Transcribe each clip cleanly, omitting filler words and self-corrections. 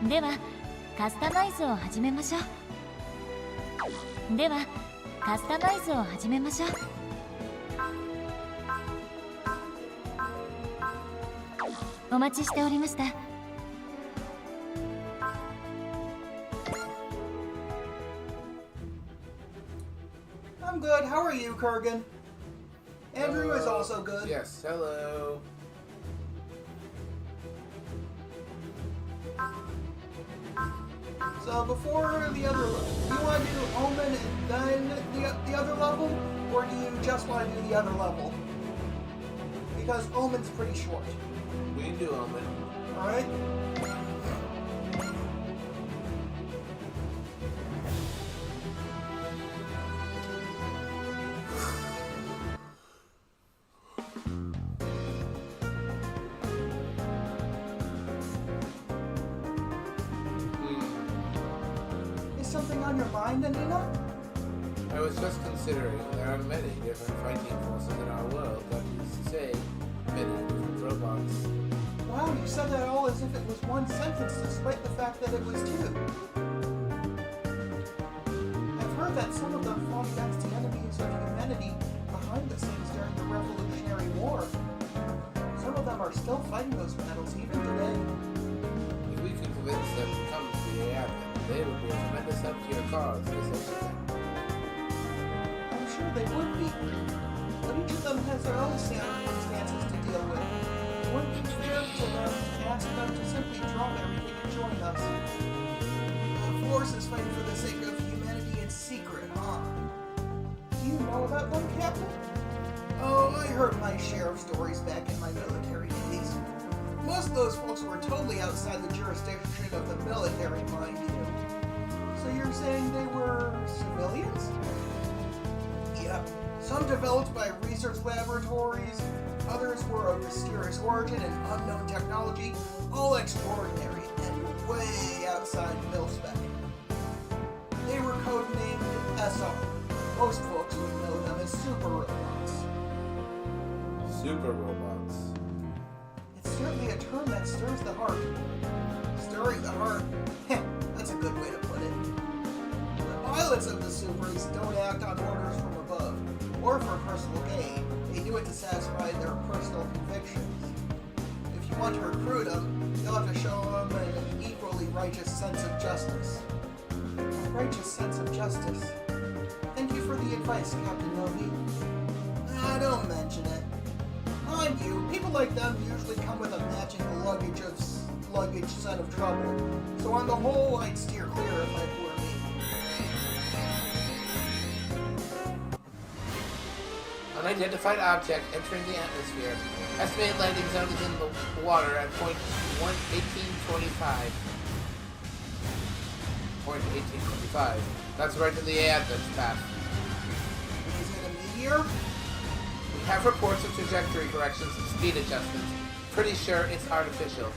ではカスタマイズを始めましょう。お待ちしておりました。I'm good. How are you, Kurgan? Andrew is also good. Yes, hello. So before the other level, do you want to do Omen and then the other level? Or do you just want to do the other level? Because Omen's pretty short. We can do Omen. Alright? Something on your mind, Anina? I was just considering there are many different fighting forces in our world. That is to say, many different robots. Wow, you said that all as if it was one sentence, despite the fact that it was two. I've heard that some of them fought against the enemies of humanity behind the scenes during the Revolutionary War. Some of them are still fighting those battles even today. If we could convince them to come to the Advent, they would be a tremendous help to your cause, I'm sure they would be. But each of them has their own circumstances to deal with. It wouldn't be fair to them to ask them to simply drop everything and join us. The Force is fighting for the sake of humanity in secret, huh? Do you know about them, Captain? Oh, I heard my share of stories back in my military days. Most of those folks were totally outside the jurisdiction of the military, mind you. So you're saying they were civilians? Yep. Some developed by research laboratories, others were of mysterious origin and unknown technology, all extraordinary and way outside mil-spec. They were codenamed SR. Most folks would know them as super robots. Super robots. It's certainly a term that stirs the heart. Stirring the heart? Heh, that's a good way to put it. The pilots of the Supers don't act on orders from above, or for personal gain. They do it to satisfy their personal convictions. If you want to recruit them, you'll have to show them an equally righteous sense of justice. A righteous sense of justice. Thank you for the advice, Captain Novi. Don't mention it. Mind you, people like them usually come with a matching luggage set of trouble. So on the whole, I'd steer clear if I were me. Unidentified object entering the atmosphere. Estimated landing zone is in the water at point 1825. Point 1825. That's right to the Advent path. Is it a meteor? We have reports of trajectory corrections and speed adjustments. Pretty sure it's artificial.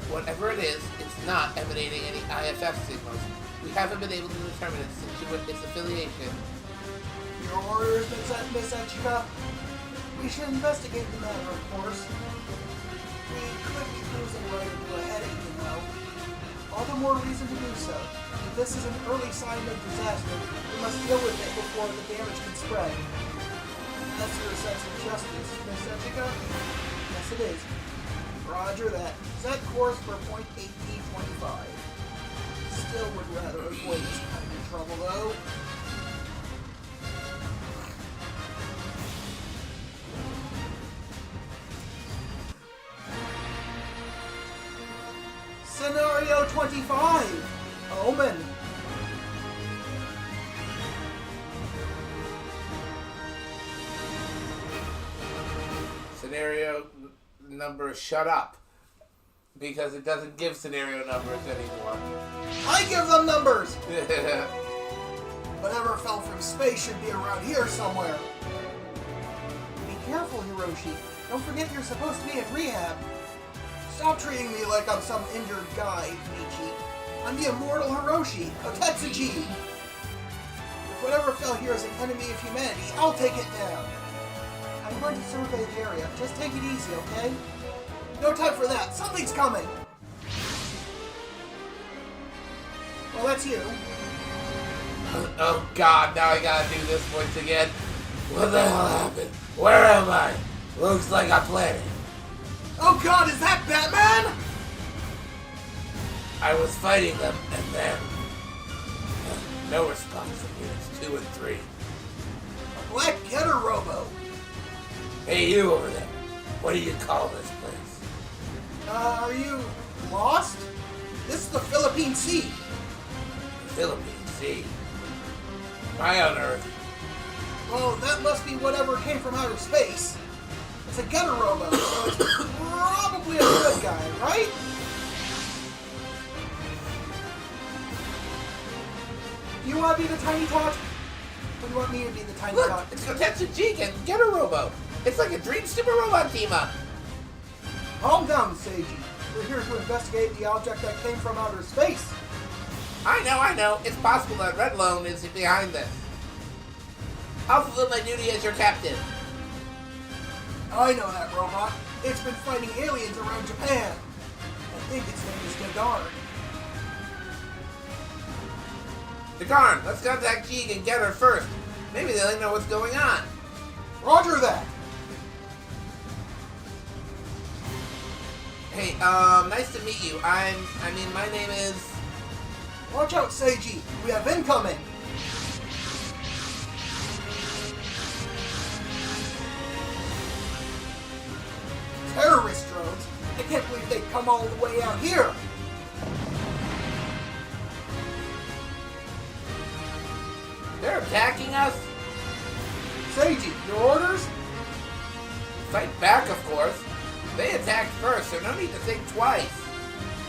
Whatever it is, it's not emanating any IFF signals. We haven't been able to determine its affiliation. Your orders, Miss Echika? We should investigate the matter, of course. We could be losing right into a headache, you know. All the more reason to do so. If this is an early sign of disaster, we must deal with it before the damage can spread. That's your sense of justice, Miss Echika? Yes, it is. Roger that. Set course for point 1825. Still would rather avoid this kind of trouble, though. Scenario 25! Omen! Scenario number, shut up. Because it doesn't give scenario numbers anymore. I give them numbers! Whatever fell from space should be around here somewhere. Be careful, Hiroshi. Don't forget you're supposed to be in rehab. Stop treating me like I'm some injured guy, Michi. I'm the immortal Hiroshi, Otetsuji. If whatever fell here is an enemy of humanity, I'll take it down. I'm going to survey the area. Just take it easy, okay? No time for that. Something's coming. Well, that's you. Oh God, now I gotta do this voice again. What the hell happened? Where am I? Looks like a planet. Oh God, is that Batman? I was fighting them, and then... no response from units 2 and 3. A black getter robo. Hey, you over there. What do you call this place? Are you lost? This is the Philippine Sea. The Philippine Sea. Why on Earth? Well, that must be whatever came from outer space. It's a getter robo, so it's probably a good guy, right? You want to be the tiny tot? Or do you want me to be the tiny Look, tot? it's Kotetsuji and Getter Robo. It's like a Dream Super Robot team-up. Calm down, Seiji. We're here to investigate the object that came from outer space. I know. It's possible that Red Lone is behind this. I'll fulfill my duty as your captain. I know that robot. It's been fighting aliens around Japan. I think its name is Gagar. Dagarn, let's contact Jeeg and get her first. Maybe they'll know what's going on. Roger that. Hey, nice to meet you. My name is... Watch out, Seiji. We have incoming. Terrorist drones? I can't believe they'd come all the way out here. They're attacking us? Seiji, your orders? Fight back, of course. They attacked first, so no need to think twice.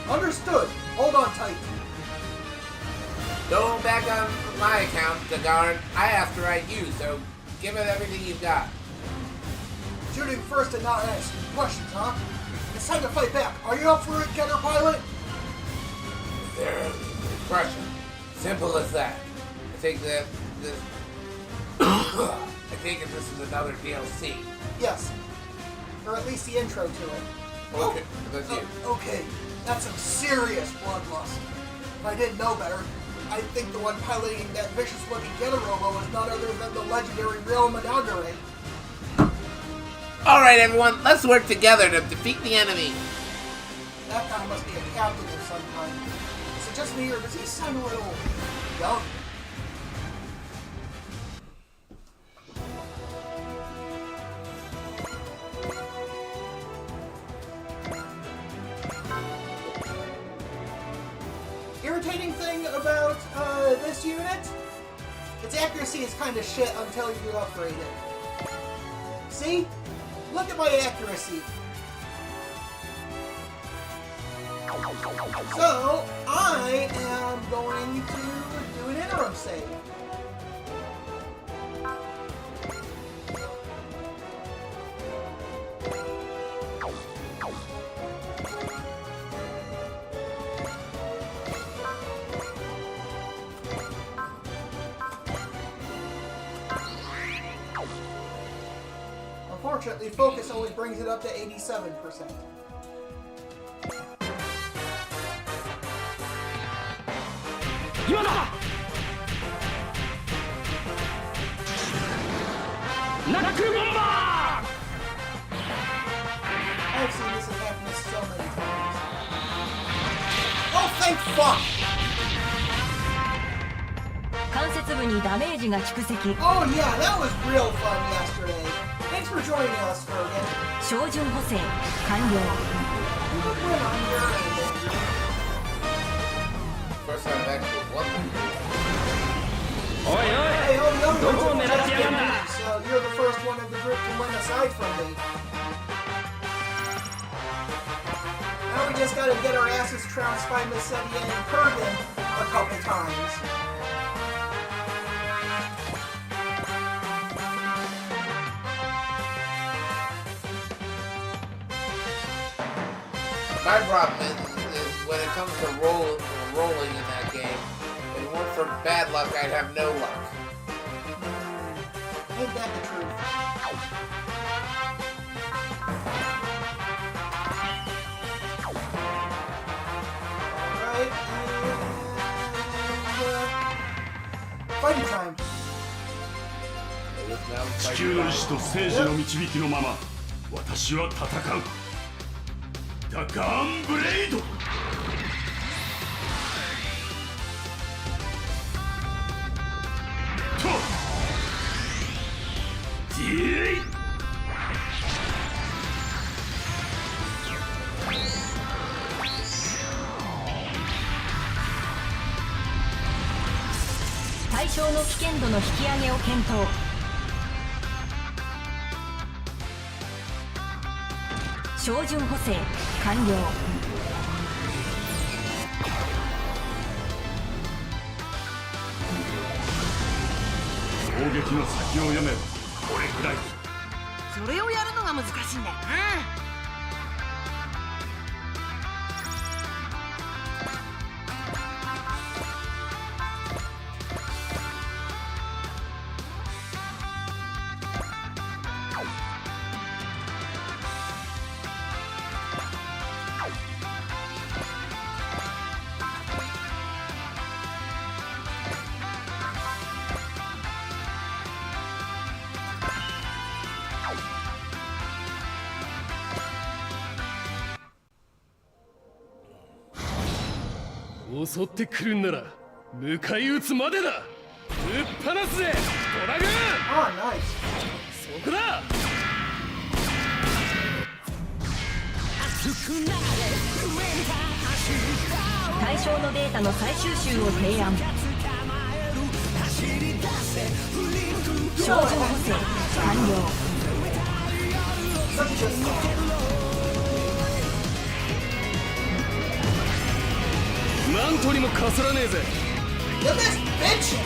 Understood. Hold on tight. Don't back on my account, Dagarn. I have to write you, so give it everything you've got. Shooting first and not asking questions, huh? It's time to fight back. Are you up for it, Getter Pilot? They're crushing. Simple as that. I think that this... I think that this is another DLC. Yes. Or at least the intro to it. Okay, that's you. Okay, that's some serious bloodlust. If I didn't know better, I'd think the one piloting that vicious-looking Getter Robo was none other than the legendary Real Managare. Alright everyone, let's work together to defeat the enemy. That guy must be a captain of some kind. Is it just me, or does he sound a little young? Irritating thing about this unit? Its accuracy is kind of shit until you upgrade it. See? Look at my accuracy. So, I am going to do an interim save. Unfortunately, focus only brings it up to 87%. I've seen this happen so many times. Oh, thank fuck! 関節部にダメージが蓄積 Oh yeah, that was real fun yesterday. Thanks for joining us, Fergus. 照準補正完了 First time back with one. Hey, all the other ones are just beginners, so you're the first one in the group to win aside from me. Now we just gotta get our asses trounced by Miss Sedia and Kurgan a couple times. My problem is when it comes to rolling in that game, if it weren't for bad luck, I'd have no luck. Ain't that the truth? Alright, and fighting time. 地球の意志と政治の導きのまま私は戦う。ダガーンブレイド。とディーイ。対象の危険度の引き上げを検討。照準補正完了。攻撃の先を読めばこれくらい。それをやるのが難しいんだよな。襲ってくるんなら迎え撃つまでだ。ぶっ放すぜドラグーン。 Ah, nice. そこだ。対象のデータの再収集を提案。照準補正完了。なんとにもかすらねえぜ。 Get this, bitch!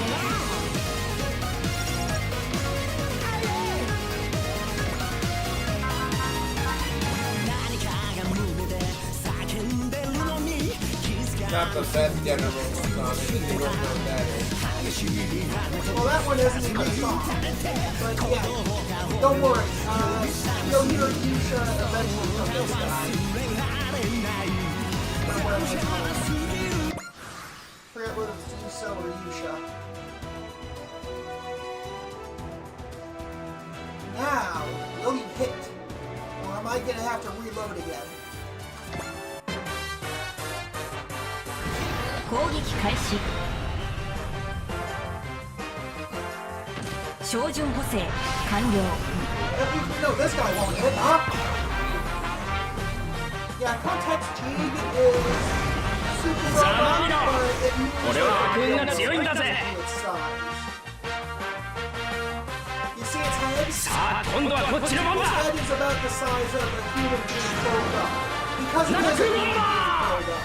「Not the best general song. You don't know what that is. Well, that one isn't even a song. But yeah, don't worry. You'll hear Yusha eventually from this guy. Forget whether it's Yusha or Yusha. Now, will you hit? Or am I gonna have to reload again? 攻撃開始。照準補正完了。 No, this guy won't hit, huh? Yeah, Context Jig is super robot, but it moves around its size. You see its head? Its head is about the size of a human being curled up. Because it is a human being curled up.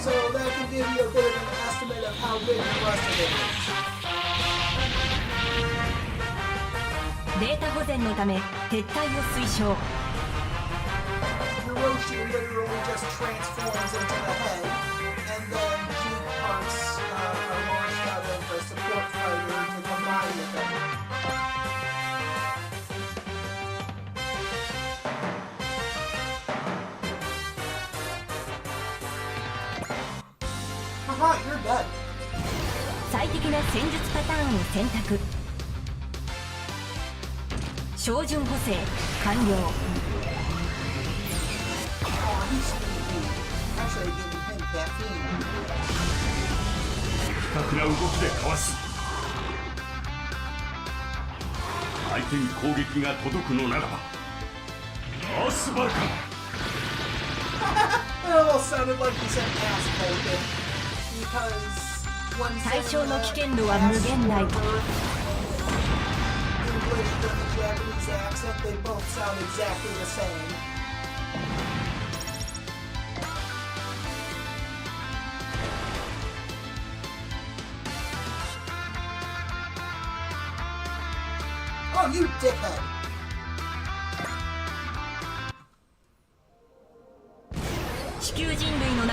So that can give you a bit of an estimate of how big the rest of it is. データ保全のため撤退を推奨。 Hiroshi literally just transforms into the head, and then Jig parts are launched out of the support fighter to combine with them. Haha, you're dead. 最適な戦術パターンを選択。照準補正完了。 Oh, he's sleepy. Actually, giving him caffeine. 的確な動きでかわす。相手に攻撃が届くのならばアスバルカ。 It almost sounded like he said ass bacon. Because when he 対 said 象の that 危険度は無限大。 English with the Japanese accent, they both sound exactly the same. Oh, you dickhead!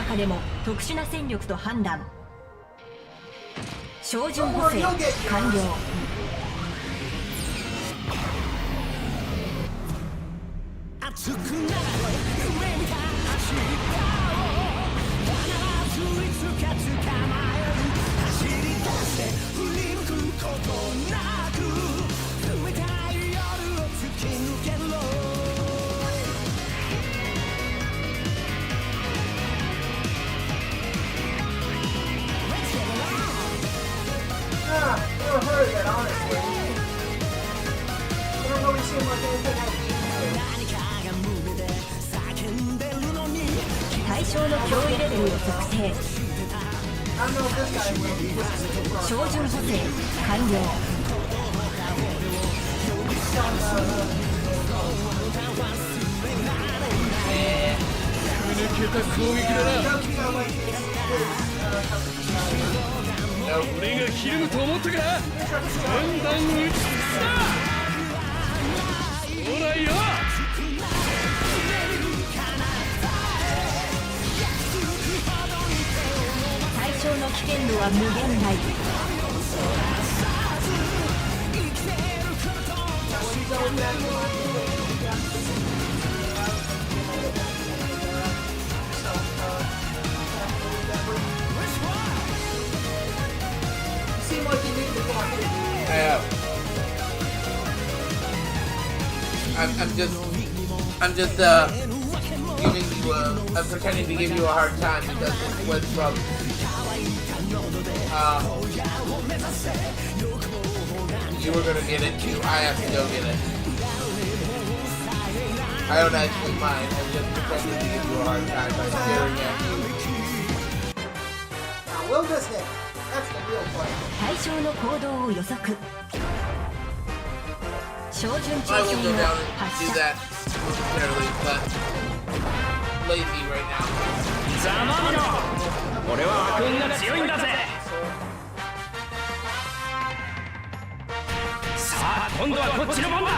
中でも特殊な戦力と判断。照準補正完了。熱くなれ夢見た走り必ずいつか捕まえる走り出して振り向くことなく冷たい夜を突き抜けろ。Never heard of that, honestly. They don't really seem like anything I'd be into. 対象の脅威レベルを測定。 I don't know if this guy will be. This is a good 照準補正完了。 ふぬけた攻撃だな。 俺がひるむと思ったか。分断打ち尽くすな。ほらよ。対象の危険度は無限大。 Seem like you need to go ahead. I am. I'm just giving you I'm pretending to give you a hard time because it went from you were gonna get it to I have to go get it. I don't actually mind. I'm just pretending to give you a hard time by staring at you. Now, will this hit? That's the real question. 対象の行動を予測。照準調 I will 整 go を down and 発 do 射。 that momentarily, but lazy right now. ざまみろ。俺は悪運が強いんだぜ。さあ今度はこっちの番だ。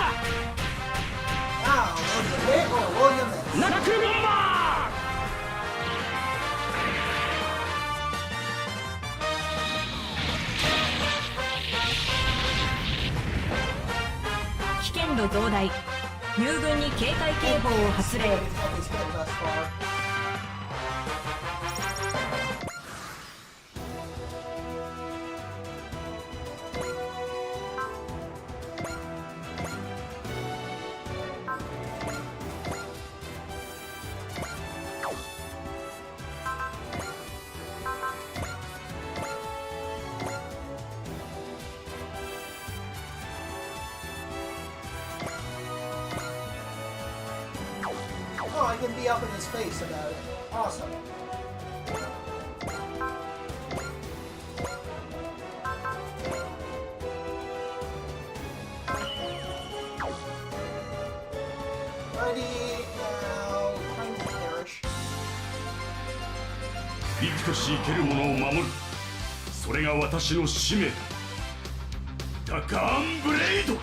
Now, will you hit or will you miss? ナックルボンバー。 危険度増大。友軍に警戒警報を発令。 Of his hit thus far. Oh, I can be up in his face about it. Awesome. Ready now, time to perish. 生きとし生ける者を守る、それが私の使命だ。ダカーンブレイド。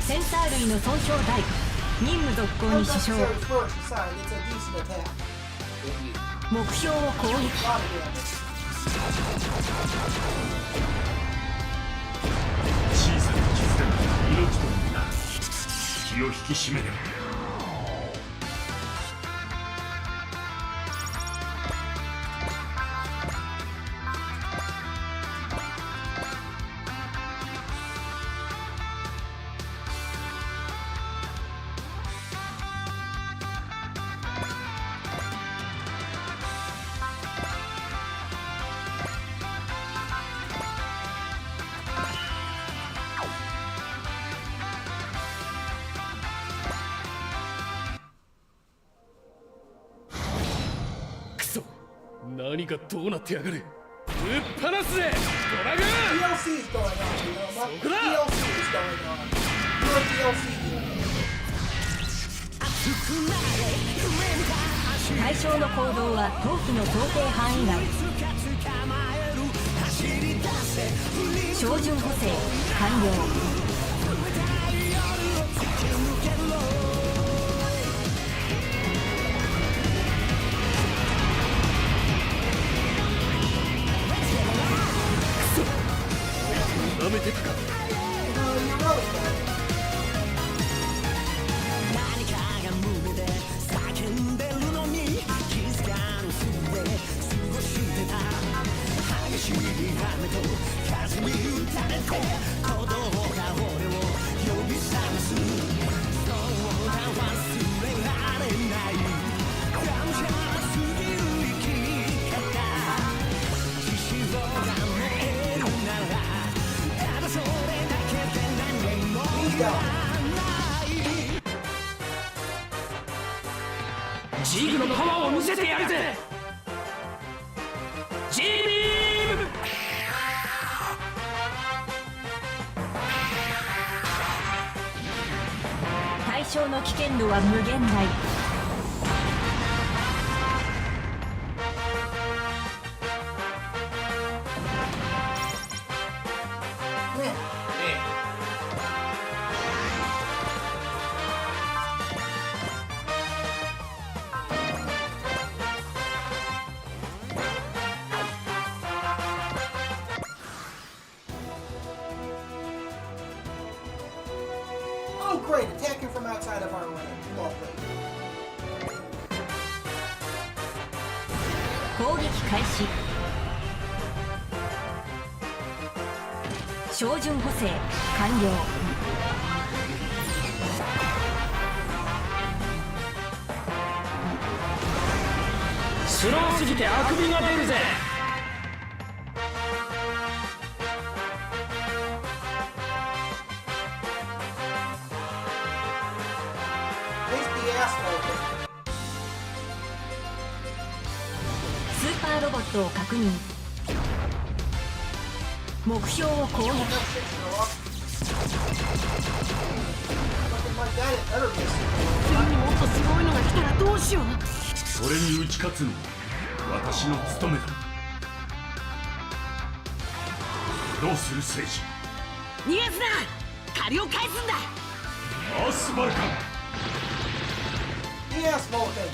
センサー類の損傷大。任務続行に支障。 Unnecessary first, aside, it's a decent attack. 目標を攻撃。 A lot of damage. 小さな傷でも命取りになる。気を引き締めねば。 何がどうなってやがる。ぶっ放すぜドラグーン。 DLC is going on, you know. So good. DLC is going on. You're a DLC unit. 対象の行動は当機の想定範囲外。照準補正完了。舐めてくか。何かが胸で叫んでるのに気づかぬすで過ごしてた激しい雨と風に打たれて鼓動が俺を呼び覚ますそうだ忘れられないがむしゃらすぎる生き方獅子をがめるならただそれだけで何もジーグのパワーを見せてやるぜ。ジービーム。対象の危険度は無限大。Oh, great! Attacking from outside of our land. Lovely. 攻撃開始。照準補正完了。スローすぎてあくびが出るぜ。スーパーロボットを確認。目標を攻撃。次にもっとすごいのが来たらどうしよう。それに打ち勝つのが私の務めだ。どうする聖司。逃がすな。借りを返すんだ。アースバルカン。Yes, Vulcan.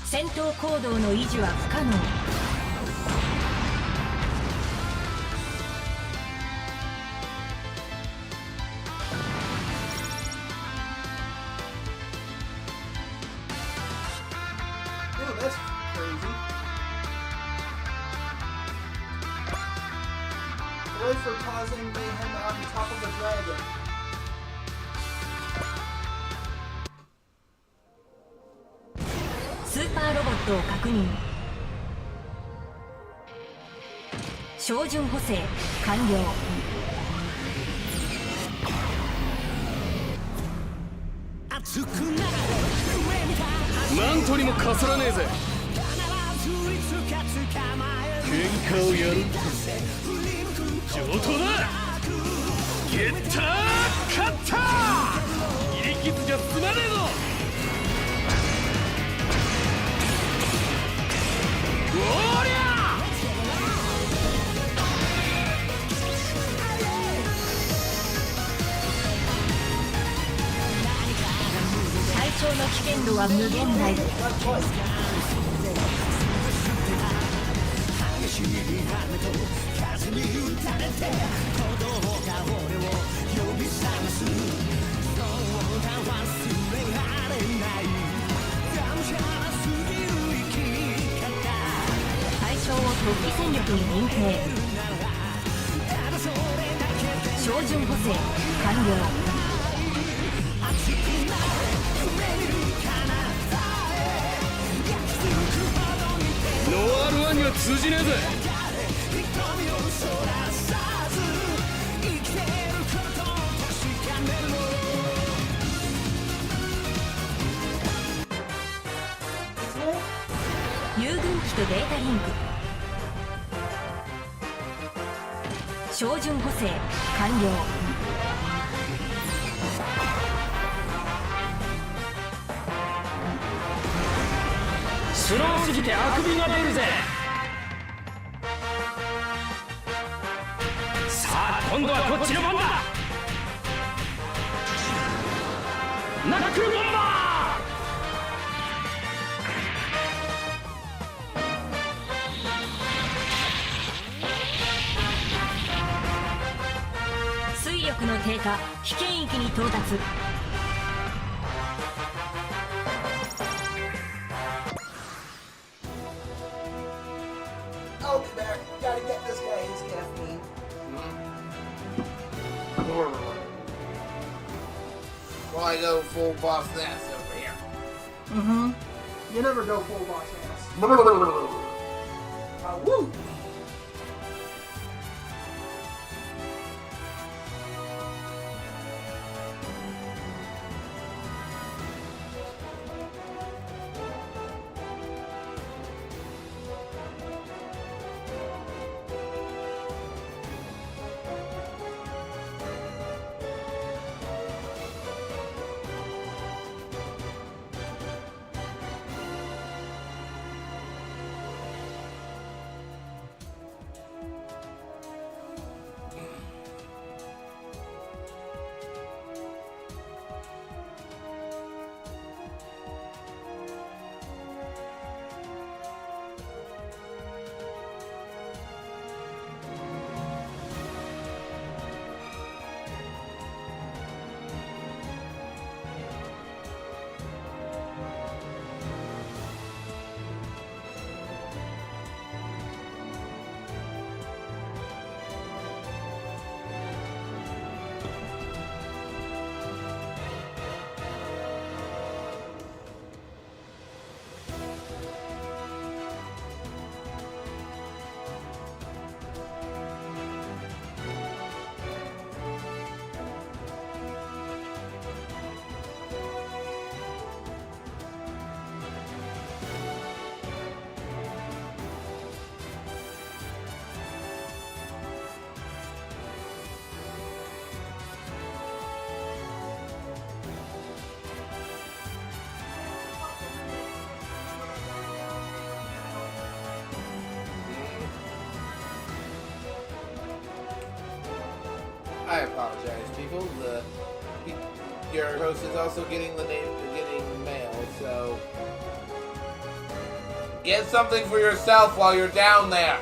戦闘行動の維持は不可能。Ew, that's crazy. Hooray for causing mayhem on top of a dragon. スーパーロボットを確認。照準補正完了。マントにもかすらねえぜ。喧嘩をやるって上等だ。ゲッター勝った。切り傷じゃ済まねえぞ。おりゃ。対象の危険度は無限大。対象を突起戦力に認定。照準補正完了。ノー R1 には通じねえぜ。遊軍機とデータリンク。照準補正完了。スローすぎてあくびが出るぜ。さあ今度はこっちの番だ。ナックルボンバー。水力の低下、危険域に到達。I'll be back. Gotta get this guy his caffeine. Well, I go full boss ass over here. Mm-hmm. You never go full boss ass. Woo! I apologize, people. Your host is also getting getting mail, so get something for yourself while you're down there.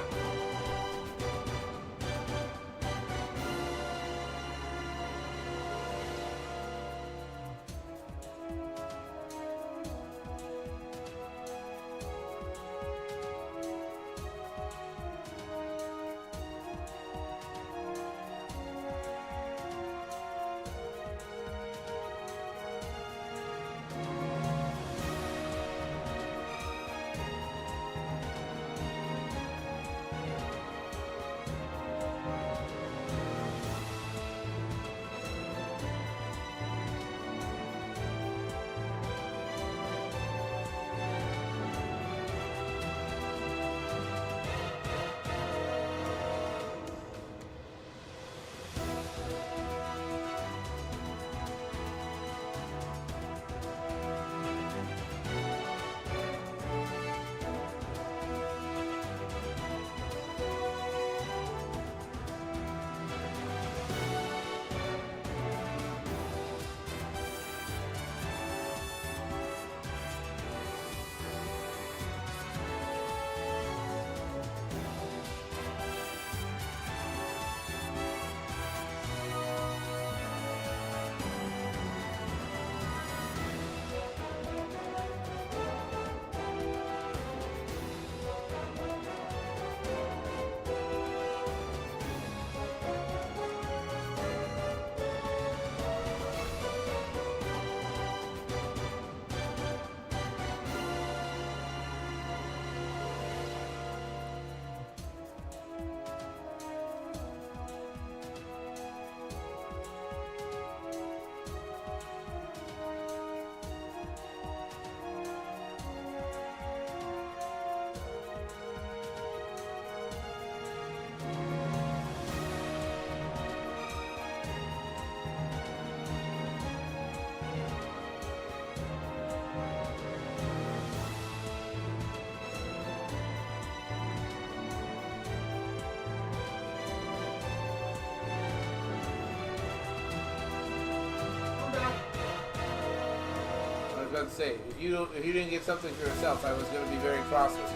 was about to say. If you didn't get something for yourself, I was going to be very cross with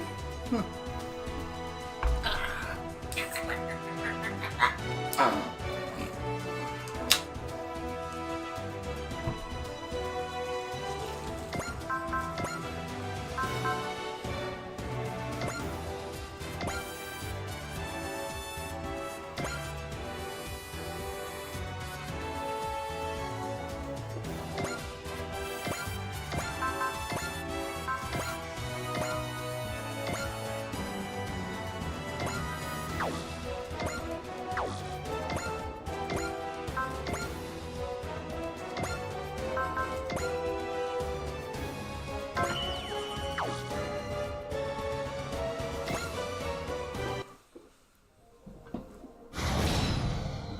you.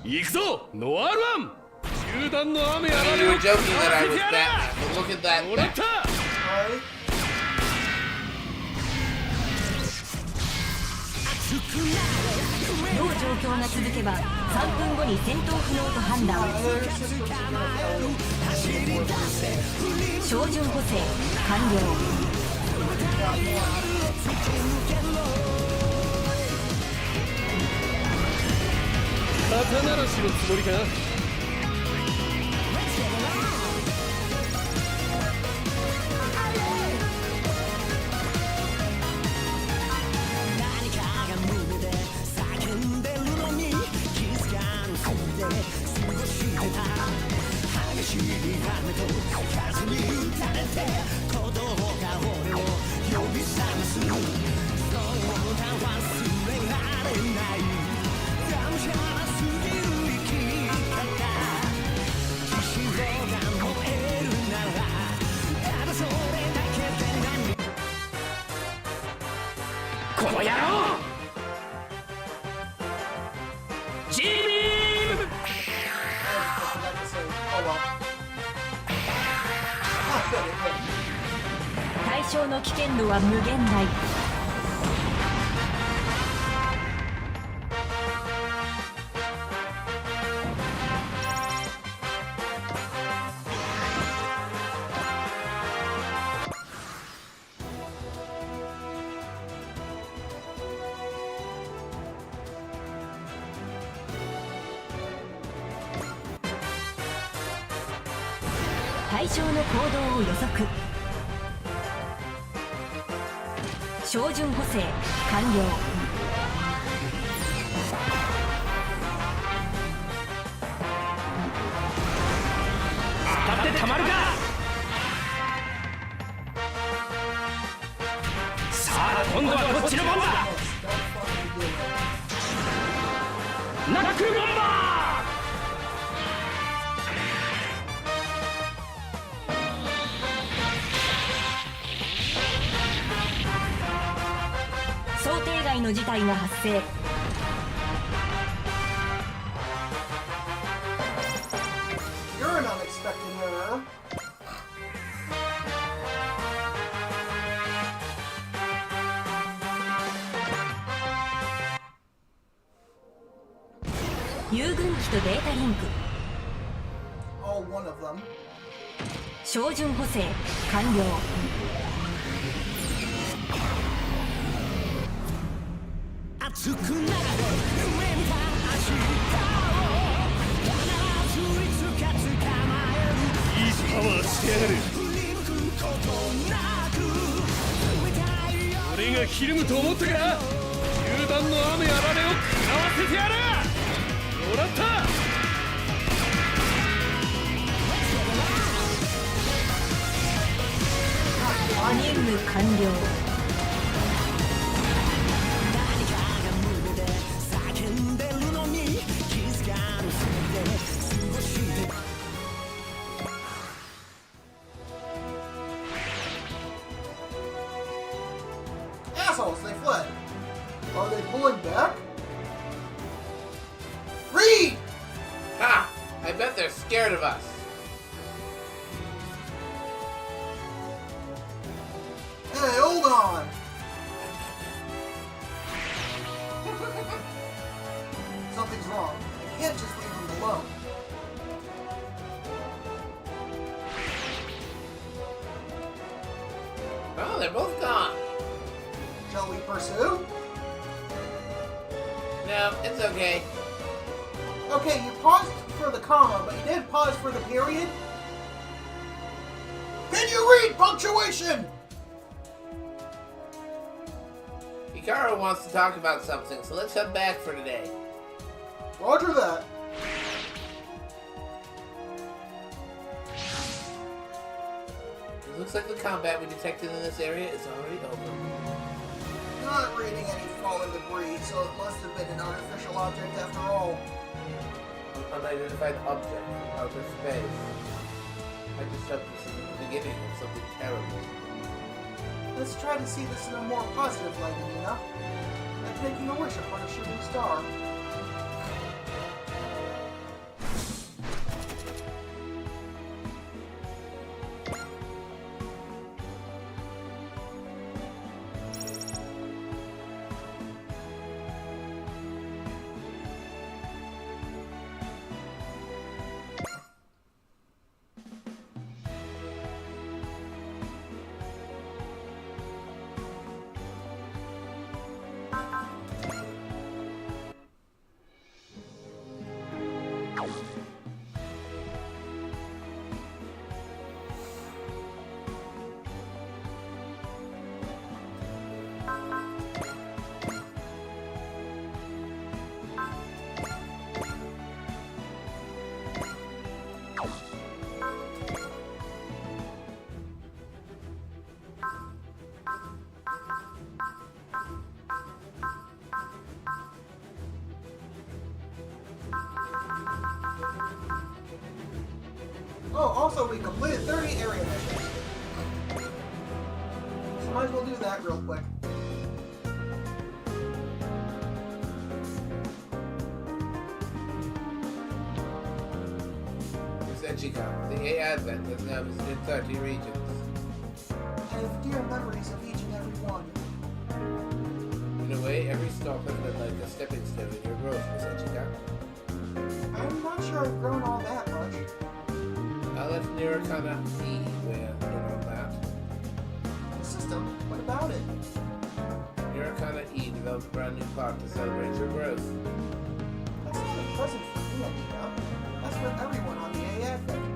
行くぞノアールワン銃弾の雨あら You れ were を joking 食 that ら I わせ was てや Batman, but look at that. るもらった Alright. 同状況が続けば3分後に戦闘不能と判断。 Other systems are gonna fail. 照準補正完了。肩慣らしのつもりか何かが胸で叫んでるのに気づかぬふりで過ごしてた激しい雨と風に打たれて鼓動が俺を呼び覚ますそうだ忘れられないがむしゃらすぎる生き方自信が燃えるならただそれだけで何この野郎ジービーム I forgot to say. Oh well. Ah, good, good. 対象の危険度は無限大。対象の行動を予測。照準補正完了。当たってたまるかさあ今度はこっちの番だ Don't fucking do it. ナックルボンバ想定外の事態が発生。 You're an unexpected error.遊軍機とデータリンク。 Oh, one of them. 照準補正完了。熱くなれ夢見た明日を必ずいつか捕まえるいいパワーしてやがる振り向くことなく冷たいよ俺がひるむと思ったか銃弾の雨あられを食らわせてやるもらった任務完了。何かが胸で叫んでるのに気づかぬふりで過ごしてた Assholes, they fled. Are they pulling back? Read! Ha! I bet they're scared of us. Hey, hold on! Something's wrong. I can't just leave them alone. they're both gone. Shall we pursue? No, it's okay. Okay, you paused for the comma, but you didn't pause for the period. Can you read punctuation? Hikaru wants to talk about something, so let's head back for today. Roger that. It looks like the combat we detected in this area is already over. Not reading any fallen debris, so it must have been an artificial object after all. Unidentified object from outer space. I just hope this is the beginning of something terrible. Let's try to see this in a more positive light, Nina. Like making a wish upon a shooting star. Oh, also we completed 30 area missions. So might as well do that real quick. Senchika, the A Advent has now visited 30 regions. I have dear memories of each and every one. In a way, every stop has been like a stepping stone in your growth, Miss Senchika. I'm not sure I've grown all that much. I'll let Nirokana E weigh in on that. The system, what about it? Nirokana E developed a brand new park to celebrate your growth. That's not a present for me, Anita. That's for everyone on the AA thing.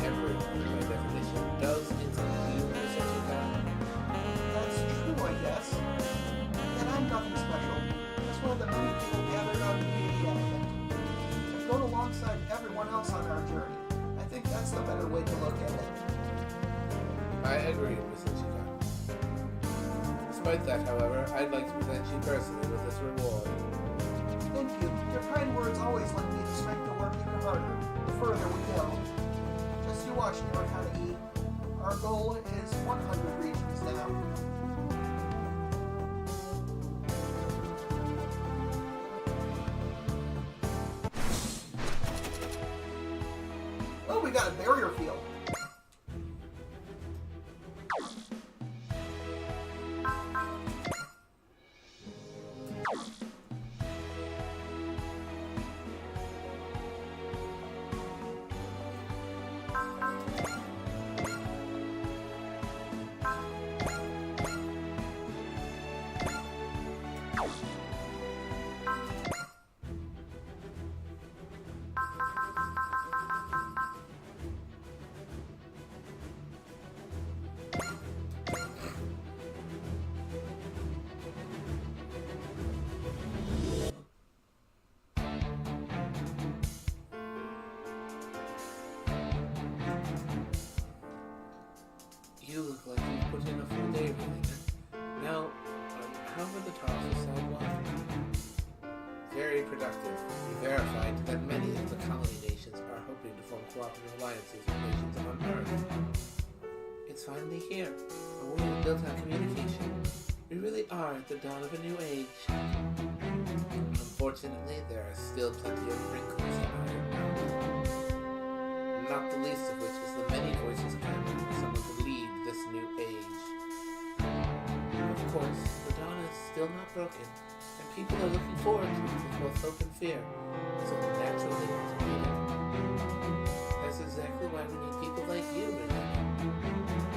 Everyone, by definition, does include you, Miss Senchika. That's true, I guess. And I'm nothing special. Just one of the many people gathered on the AA thing. I've grown alongside everyone else on our journey. I think that's the better way to look at it. I agree, Miss Senchika. Despite that, however, I'd like to present you personally with this reward. Thank you. Your kind words always lend me the strength to work even harder, the further we go. Just you watch, Nirokana E. Our goal is 100 regions now. Oh, we got a barrier field. You look like you've put in a full day, really. Now, how were the talks with Sidewalk? Very productive. We verified that many of the colony nations are hoping to form cooperative alliances with nations on Earth. It's finally here. A world built on communication. We really are at the dawn of a new age. Unfortunately, there are still plenty of wrinkles in Iron Mountain. Not the least of which is the many voices clamoring for someone to lead this new age. Of course, the dawn is still not broken, and people are looking forward to it with both hope and fear, so naturally want to meet it. That's exactly why we need people like you, Renee.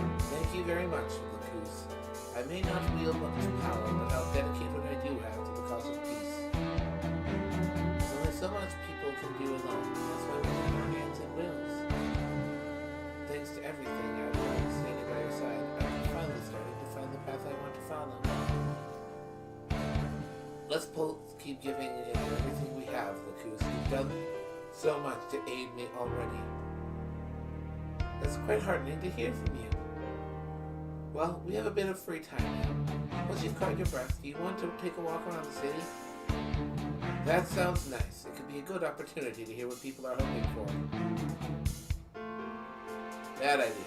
you very much, Lacuse. I may not wield much power, but I'll dedicate what I do have to the cause of peace. There's only so much people can do alone. That's why we need our hands and wills. Thanks to everything, I've been standing by your side. I'm finally starting to find the path I want to follow. Let's both keep giving it everything we have, Lacuse. You've done so much to aid me already. It's quite heartening to hear from you. Well, we have a bit of free time now. Once you've caught your breath, do you want to take a walk around the city? That sounds nice. It could be a good opportunity to hear what people are hoping for. Bad idea.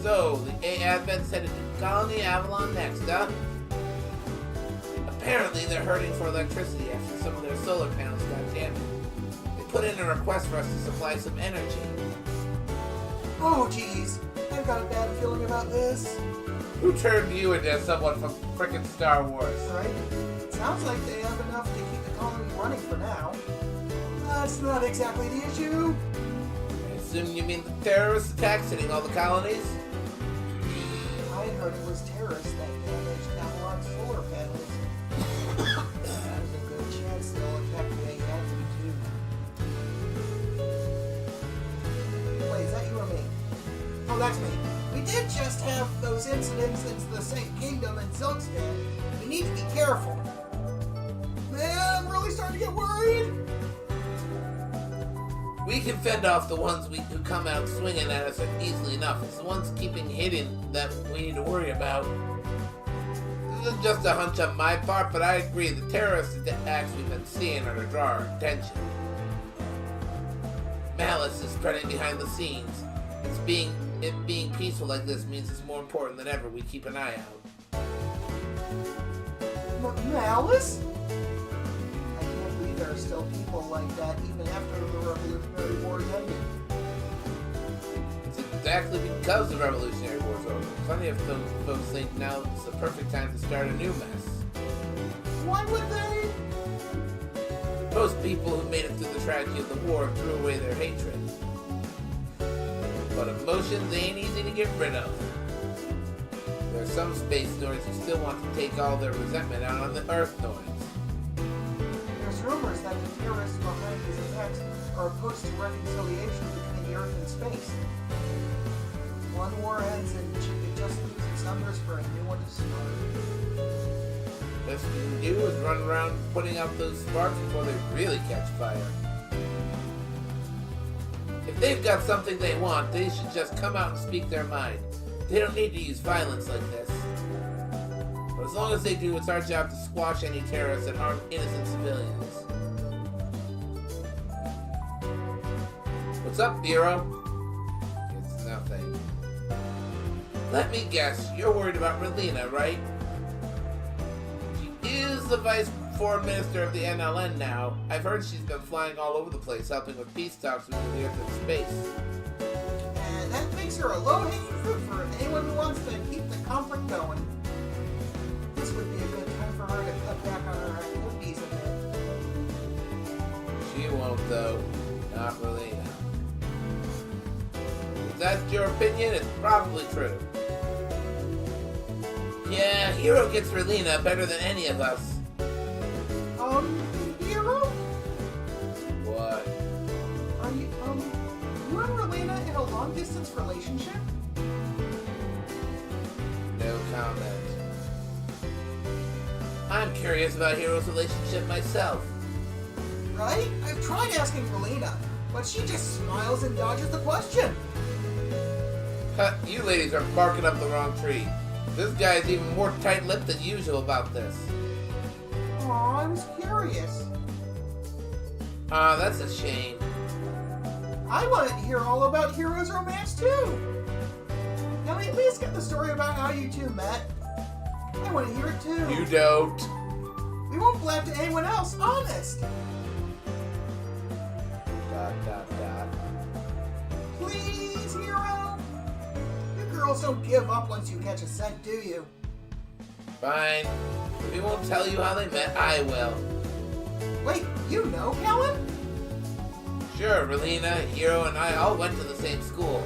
So, the Advent's headed to Colony Avalon next, huh? Apparently, they're hurting for electricity after some of their solar panels got damaged. They put in a request for us to supply some energy. Oh, geez. I've got a bad feeling about this. Who turned you into someone from frickin' Star Wars? Right? Sounds like they have enough to keep the colony running for now. That's not exactly the issue. I assume you mean the terrorist attacks hitting all the colonies? I heard it was terrorists that damaged Avalon's solar panels. There's a good chance they'll attack the Advent too. Wait, is that you or me? Oh, that's me. We did just have those incidents in the Saint Kingdom and Silkstan. We need to be careful. Man, I'm really starting to get worried. We can fend off the ones who come out swinging at us easily enough. It's the ones keeping hidden that we need to worry about. This is just a hunch on my part, but I agree. The terrorist attacks we've been seeing are to draw our attention. Malice is spreading behind the scenes. It being peaceful like this means it's more important than ever we keep an eye out. Malice? I can't believe there are still people like that even after the Revolutionary War ended. It's exactly because the Revolutionary War's over. Plenty of folks think now is the perfect time to start a new mess. Why would they? Most people who made it through the tragedy of the war threw away their hatred. But emotions ain't easy to get rid of. There are some space Noids who still want to take all their resentment out on the Earth Noids. There's rumors that the terrorists behind these attacks are opposed to reconciliation between the Earth and space. One war ends and she could just lose its numbers for a new one to start. Best we can do is run around putting out those sparks before they really catch fire. If they've got something they want, they should just come out and speak their mind. They don't need to use violence like this. But as long as they do, it's our job to squash any terrorists that harm innocent civilians. What's up, Hero? It's nothing. Let me guess, you're worried about Relina, right? She is the Vice Foreign Minister of the NLN now. I've heard she's been flying all over the place, helping with peace talks between the Earth and space. And that makes her a low-hanging fruit for anyone who wants to keep the conflict going. This would be a good time for her to cut back on her activities a bit. She won't, though. Not Relina. If that's your opinion, it's probably true. Yeah, Hero gets Relina better than any of us. Hero? What? Are you, you and Relina in a long-distance relationship? No comment. I'm curious about Hero's relationship myself. Right? I've tried asking Relina, but she just smiles and dodges the question. You ladies are barking up the wrong tree. This guy is even more tight-lipped than usual about this. Aw, I was curious. Ah, that's a shame. I wanted to hear all about Hero's romance too. Can we at least get the story about how you two met? I want to hear it too. You don't. We won't blab to anyone else, honest. ... Please, Hero? You girls don't give up once you catch a scent, do you? Fine. If we won't tell you how they met, I will. Wait, you know Kellen? Sure, Relina, Hiro, and I all went to the same school.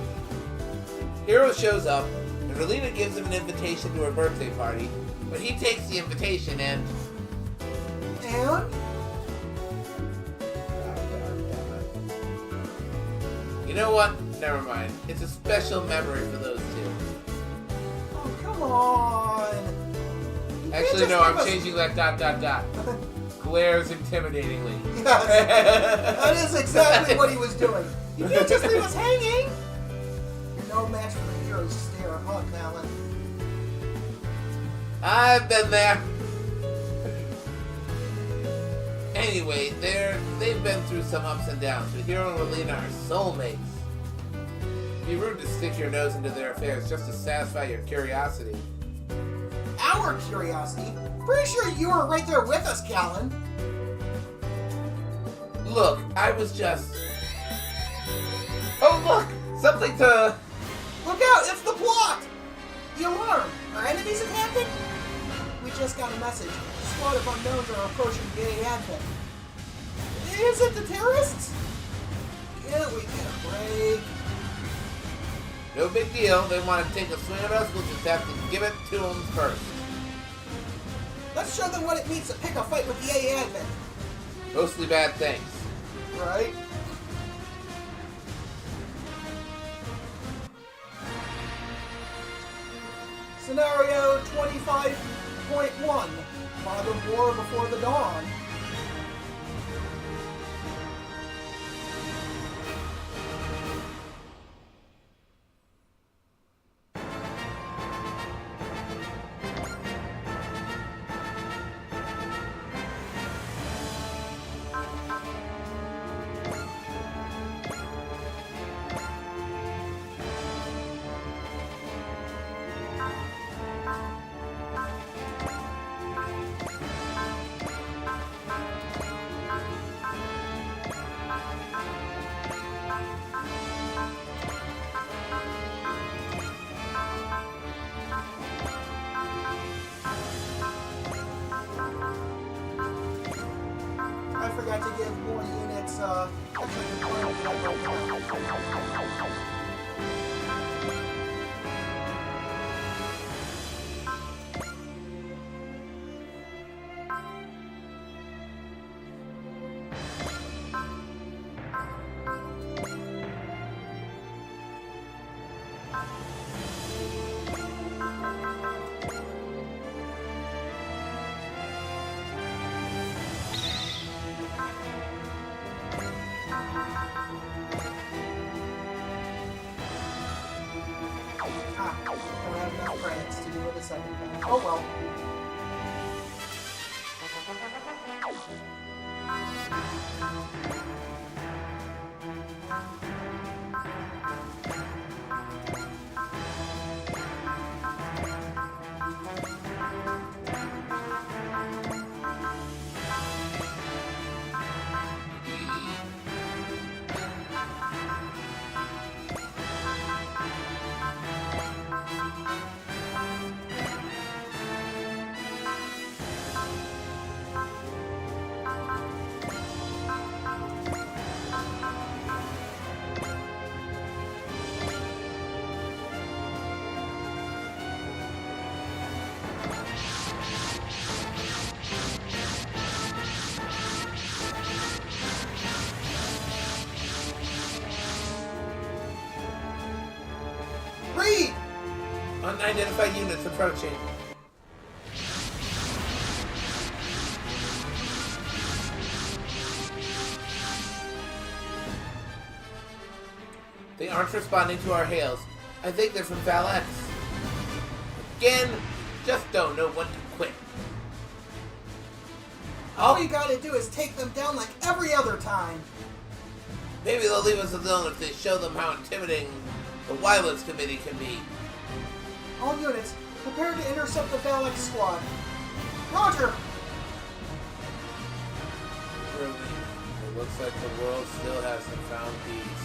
Hiro shows up, and Relina gives him an invitation to her birthday party, but he takes the invitation and... And? You know what? Never mind. It's a special memory for those two. Oh, come on. You can't Actually, just no, give I'm us- changing that ... Glares intimidatingly. Yes, that is exactly what he was doing. You can't just leave us hanging. You're no match for the hero's stare, huh, Callan? I've been there. Anyway, they've been through some ups and downs, but Hiro and Relina are soulmates. It'd be rude to stick your nose into their affairs just to satisfy your curiosity. Our curiosity? Pretty sure you were right there with us, Callan. Look, I was just... Oh, look! Something to... Look out, it's the plot! The alarm! Are enemies attacking? We just got a message. A squad of unknowns are approaching the Advent. Is it the terrorists? Can't we get a break? No big deal. They want to take a swing at us. We'll just have to give it to them first. Let's show them what it means to pick a fight with the AA Advent. Mostly bad things. Right? Scenario 25.1. Fog of War Before the Dawn. I forgot to give more units, don't have enough credits to do it a second time. Oh well. Read! Unidentified units approaching. They aren't responding to our hails. I think they're from Val X. Again, just don't know when to quit. All you gotta do is take them down like every other time. Maybe they'll leave us alone if they show them how intimidating the Wildlands Committee can be. All units, prepare to intercept the Valak squad. Roger! It looks like the world still hasn't found peace.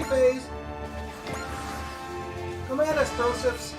phase. Come at us, Josephs.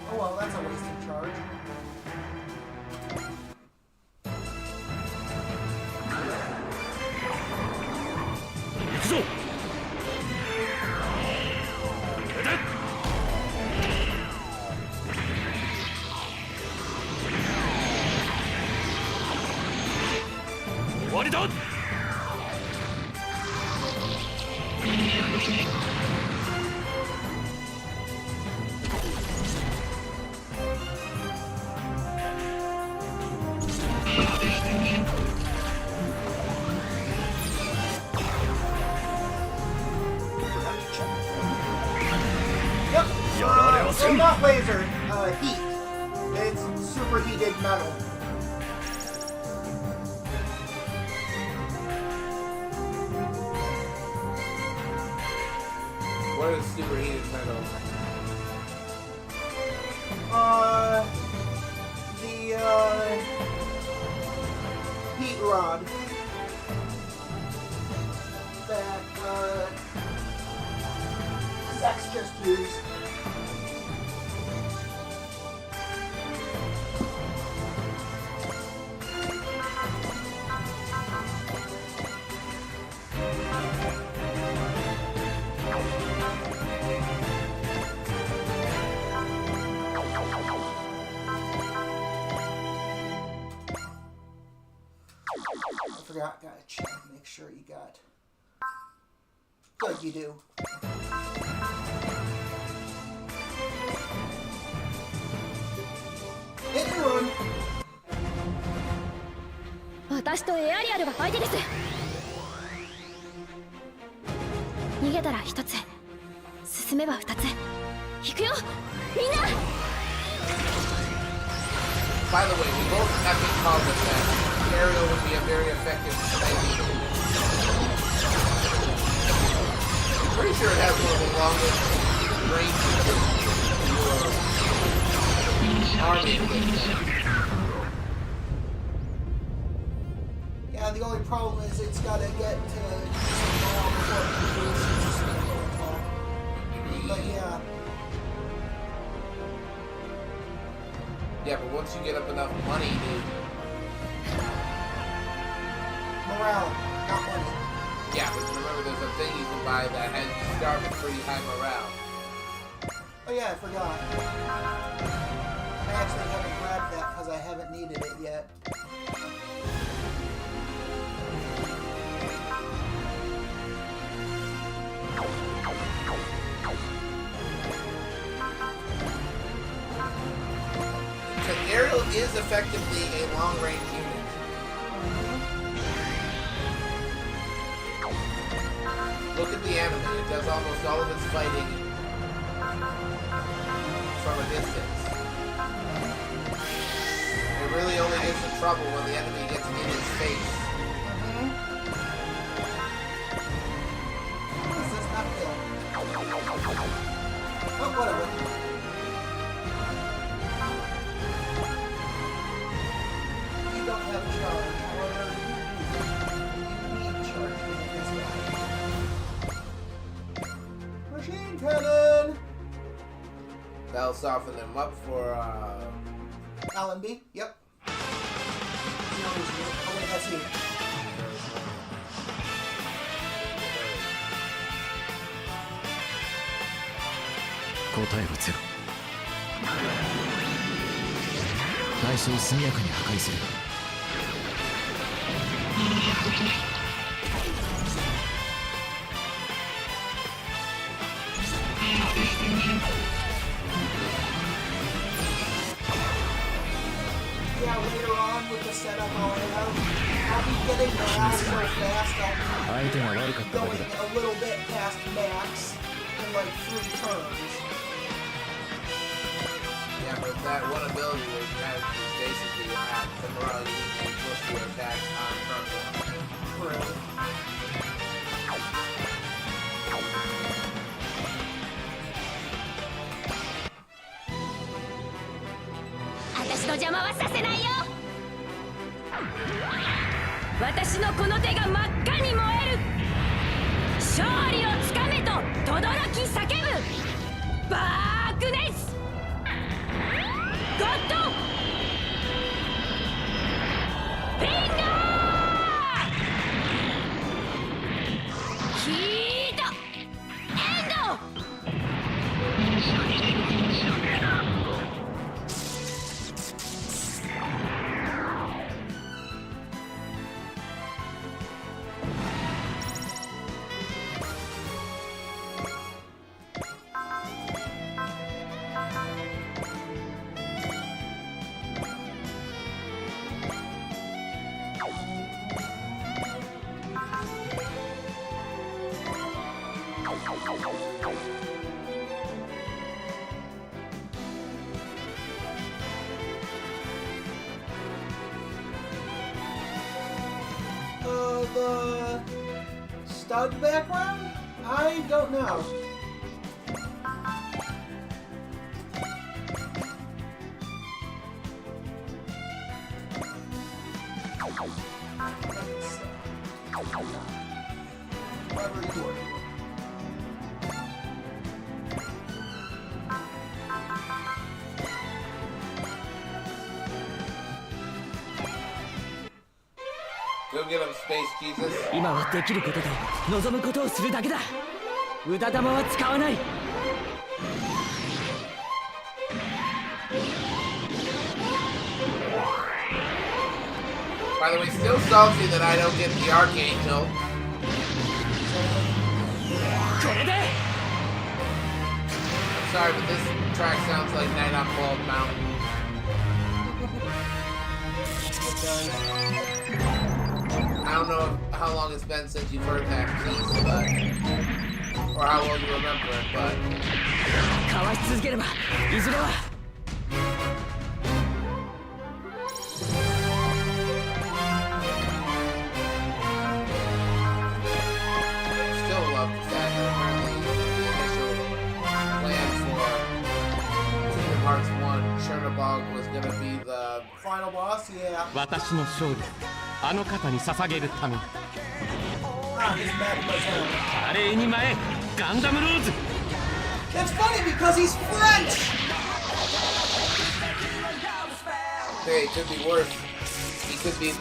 Oh well, that's a wasted charge. Well, not laser, heat. It's superheated metal. What is superheated metal? The heat rod that, Zax just used. Gotta check, make sure you got. Good, you do. Hit and run. 私とエアリアルが相手です。逃げたら一つ、進めば二つ。行くよ、みんな。By the way, we both have been called that. Aerial would be a very effective fighting. I'm pretty sure it has one of the longest ranges in the army. Yeah, the only problem is it's gotta get to but yeah. Yeah, but once you get up enough money, dude. Morale, not money. Yeah, but remember there's a thing you can buy that has you start with pretty high morale. Oh yeah, I forgot. I actually haven't grabbed that because I haven't needed it yet. So Aerial is effectively a long-range unit. Look at the anime, it does almost all of its fighting from a distance. It really only gets in trouble when the enemy gets in its face. This does not kill. Oh, whatever. You don't have charge. You need charge in this guy. Machine cannon! That'll soften them up for, Allenby, yep. Oh wait, that's you. 答えはゼロ。対象を速やかに破壊する。Yeah, later on with the setup I'll be getting max so fast I'll 相手が悪かっ be ただ going けだ。 a little bit past max in like 3 turns. Yeah, but that one ability where you have to basically attack the morale and push your attacks on front one. True. The stud background? I don't know. Whatever you are. Go get him, Space Jesus. 今はできることと望むことをするだけだ。無駄玉は使わない。 By the way, still salty that I don't get the Archangel. これで I'm sorry, but this track sounds like Night on Bald Mountain. I don't know how long it's been since you've heard that piece, but or how well you remember it, but かわし続ければいずれは still love the fact that apparently the initial plan for Kingdom Hearts 1 Chernobog was gonna be the Final boss? Yeah. 私の勝利あの方に捧げるために Ah, he's mad at myself. 華麗に前ガンダムローズ It's funny because he's French! Hey, it could be worse. He could be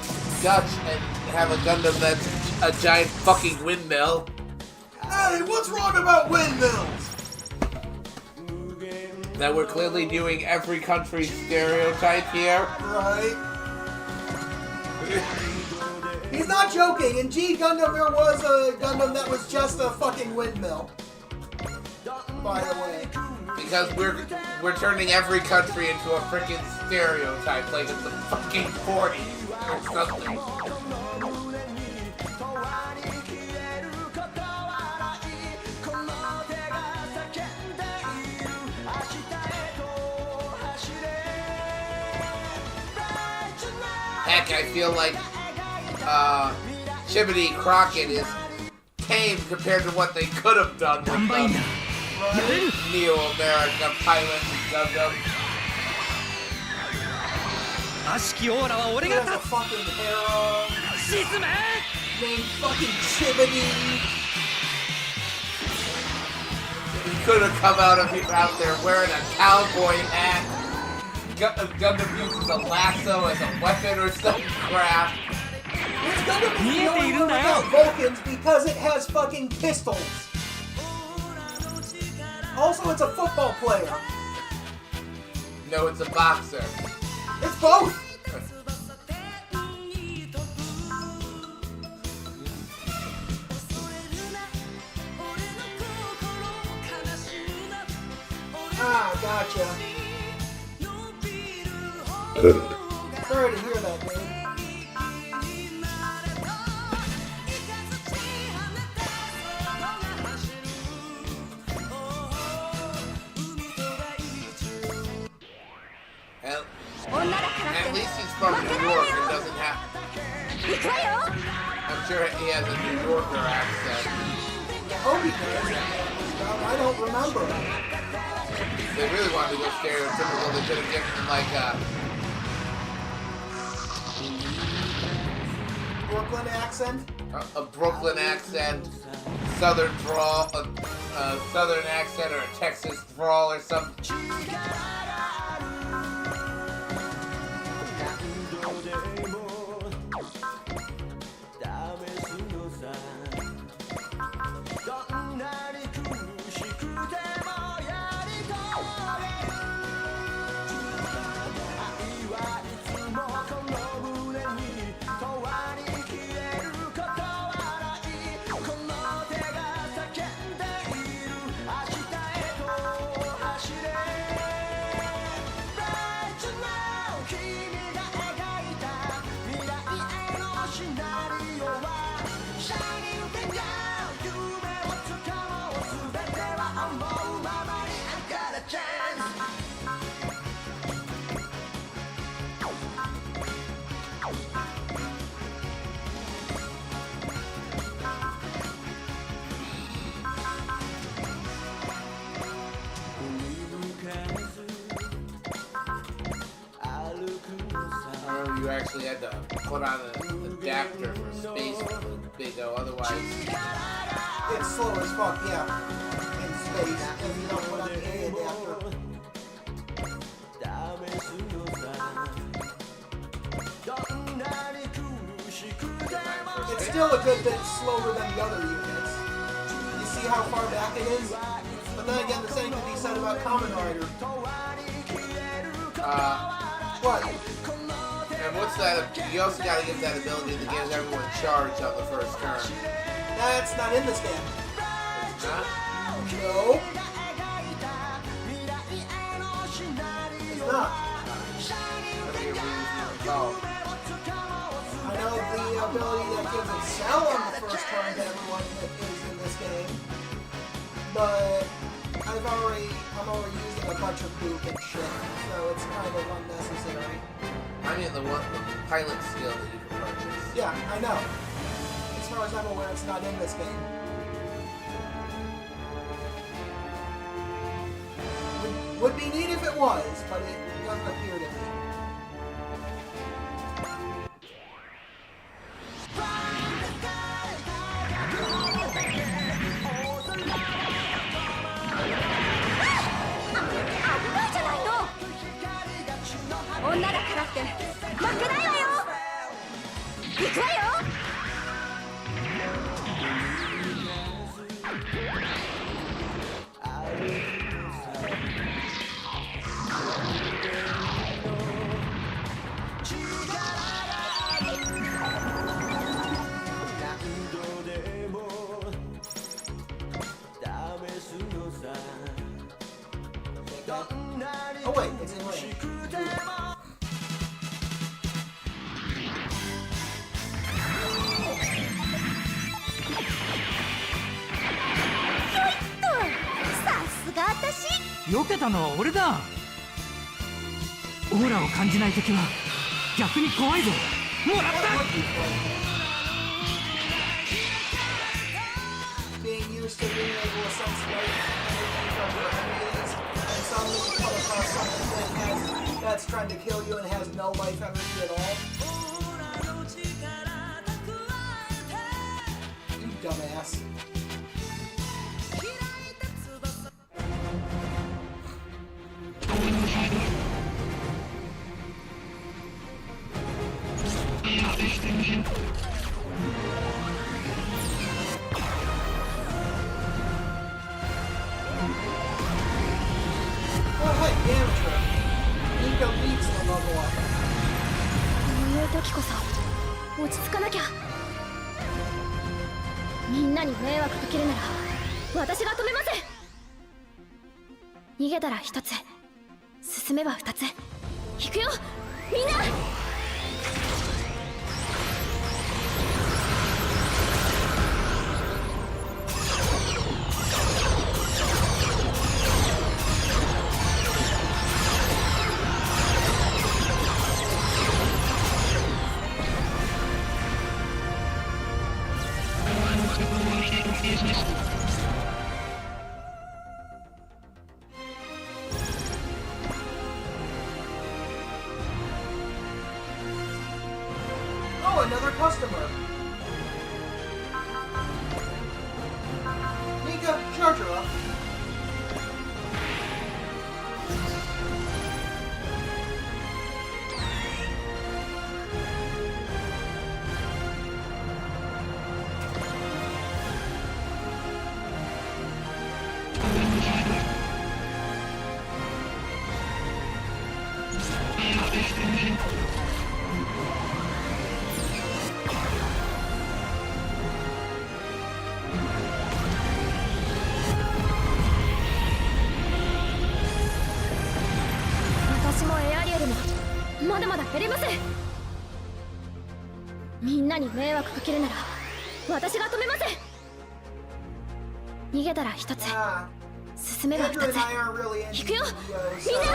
Dutch and have a Gundam that's a giant fucking windmill. Hey, what's wrong about windmills? That we're clearly doing every country's stereotype here. Right. He's not joking. In G Gundam, there was a Gundam that was just a fucking windmill. By the way. Because we're turning every country into a freaking stereotype like it's the fucking 40s or something. Heck, I feel like Chimney Crockett is tame compared to what they could have done with the Neo-America pilot Gundam. 悪しきオーラは俺が There's a 立 fucking harem つ沈め named fucking Chimney. He could have come out there wearing a cowboy hat. Gundam uses a lasso as a weapon or some crap. This Gundam is the only one without Vulcans because it has fucking pistols. Also, So it's a football player. No, it's a boxer. It's both. Ah, gotcha. Sorry to hear that, dude. At least he's from New York and doesn't have... I'm sure he has a New Yorker accent. Oh, he does. I don't remember. If they really wanted to go stereotypical, they could have given him like a... Brooklyn accent? A Brooklyn accent, Southern drawl, a Southern accent, or a Texas drawl or something. You actually had to put on an adapter for space big O, otherwise it's slow as fuck, yeah. In space, if you don't put on the A adapter. It's still a good bit slower than the other units. You see how far back it is? But then again, the same can be said about Kamen Rider. What? and what's that? You also gotta get that ability that gives everyone charge on the first turn. That's not in this game. It's not? No. It's not. I know the ability that gives it Cell on the first turn to everyone that is in this game, but I'm already using a bunch of poop and shit, so it's kind of unnecessary. I mean the pilot skill that you can purchase. Yeah, I know. As far as I'm aware, it's not in this game. Would be neat if it was, but it doesn't appear to be. Oh wait, it's in range.避けたのは俺だ。オーラを感じない時は逆に怖いぞ。もらった。Being used to being able to sense light and from your enemies, and suddenly you come across something that's trying to kill you and has no life energy at all. You dumbass. damage her. Nico needs to level up. こういう時こそ落ち着かなきゃ。みんなに迷惑かけるなら私が止めます。逃げたら一つ、進めば二つ。行くよみんな。Oh, another customer. Nika, charge her up.まだまだ減ります。みんなに迷惑かけるなら私が止めます。逃げたら一つ、進めば二つ。行くよみんな。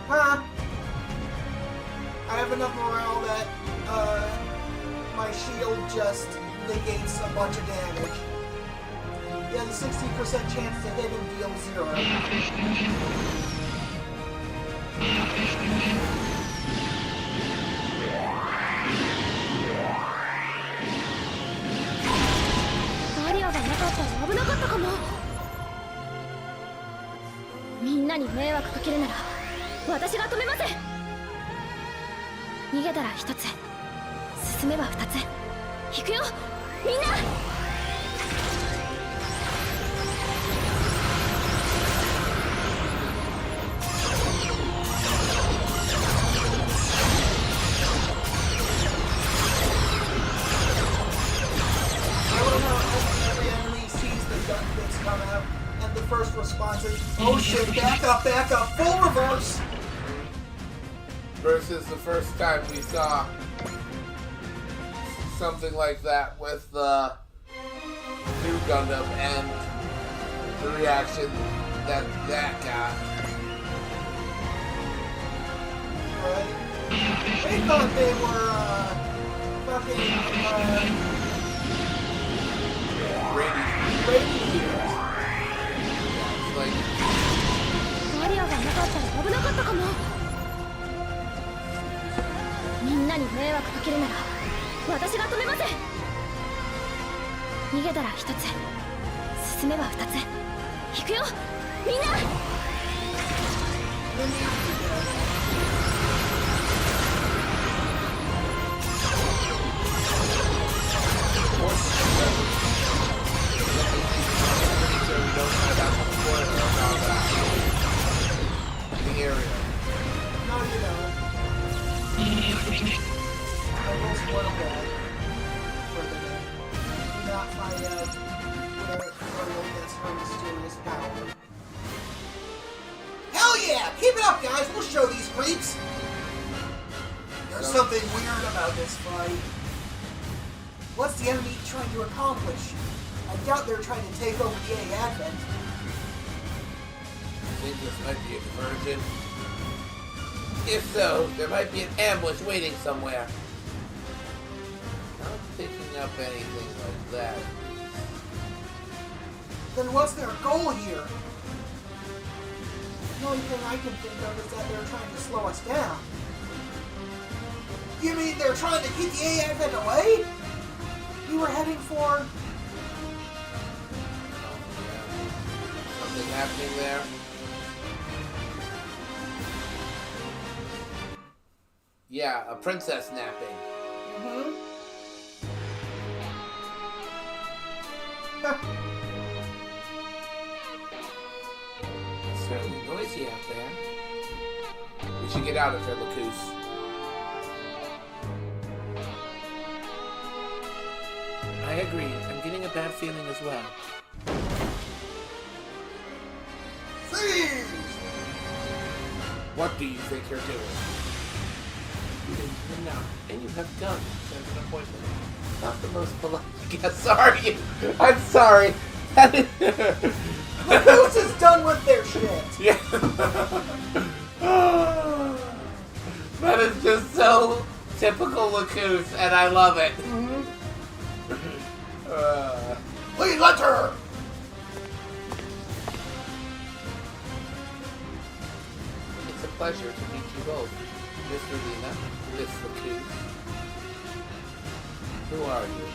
Huh? I have enough morale that, my shield just negates a bunch of damage. He has a 60% chance to hit and deal 0. Barrier がなかったら危なかったかも。みんなに迷惑かけるなら私が止めます。逃げたら一つ、進めば二つ。行くよみんな。First response is, oh shit, back up, full reverse! Versus the first time we saw something like that with the new Gundam and the reaction that got. Right? They thought they were, radiators. バリアがなかったら危なかったかも。みんなに迷惑かけるなら私が止めます。逃げたら一つ、進めば二つ。行くよみんな。The area. No, you don't. I will spoil that for the day. Do not find out where Ariel gets her mysterious power. Hell yeah! Keep it up, guys! We'll show these creeps! There's something weird about this fight. What's the enemy trying to accomplish? I doubt they're trying to take over the A Advent. I think this might be a diversion. If so, there might be an ambush waiting somewhere. Not picking up anything like that. Then what's their goal here? The only thing I can think of is that they're trying to slow us down. You mean they're trying to keep the AFN away? We were heading for... Something happening there. Yeah, a princess napping. Mm-hmm. It's certainly noisy out there. We should get out of here, Lacuse. I agree. I'm getting a bad feeling as well. Freeze! What do you think you're doing? You're not. And you have guns. There's an appointment. Not the most polite. Yeah, sorry. I'm sorry. Lacuse is done with their shit. Yeah. That is just so typical Lacuse, and I love it. Please let her! It's a pleasure to meet you both, Mr. Lena, Miss Lacuse. Who are you?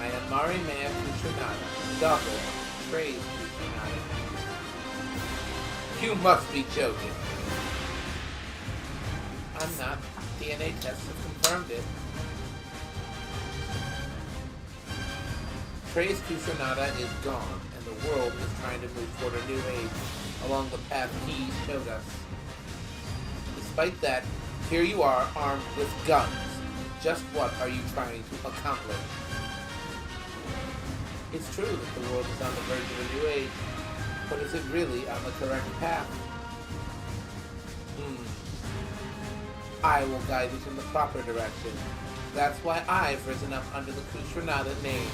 I am Mari Maya Kushinaga, daughter of Trey's Kushinaga. You must be joking. I'm not. DNA tests have confirmed it. Trey's Kushinaga is gone, and the world is trying to move toward a new age along the path he showed us. Despite that, here you are, armed with guns. Just what are you trying to accomplish? It's true that the world is on the verge of a new age, but is it really on the correct path? I will guide it in the proper direction. That's why I've risen up under the Kushinaga name.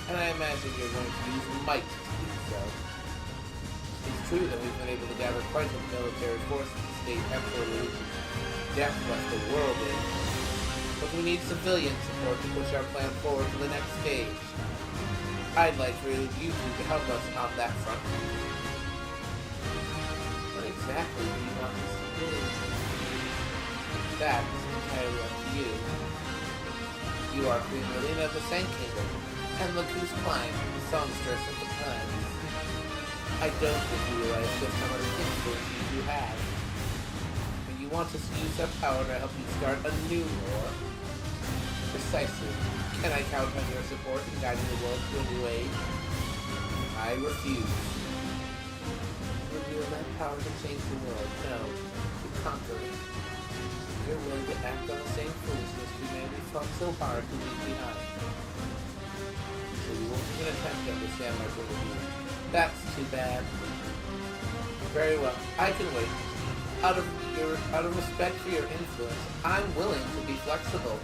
And I imagine you're going to use might to do so. It's true that we've been able to gather quite a military force to state Emperor Luigi's death left the world in. But we need civilian support to push our plan forward to the next stage. I'd like for you two to help us on that front. What exactly do you want us to do? That is entirely up to you. You are Queen Melina of the Sand Kingdom, and Lacuse Klein, the songstress of the Plains. I don't think you realize just how much influence you have. But you want us to use our power to help you start a new war. Precisely. Can I count on your support in guiding the world to a new age? I refuse. Would you have that power to change the world? No. To conquer it. You're willing to act on the same foolishness humanity fought so hard to leave behind. So you won't even attempt to understand my point of view. That's too bad. Very well, I can wait. Out of respect for your influence, I'm willing to be flexible.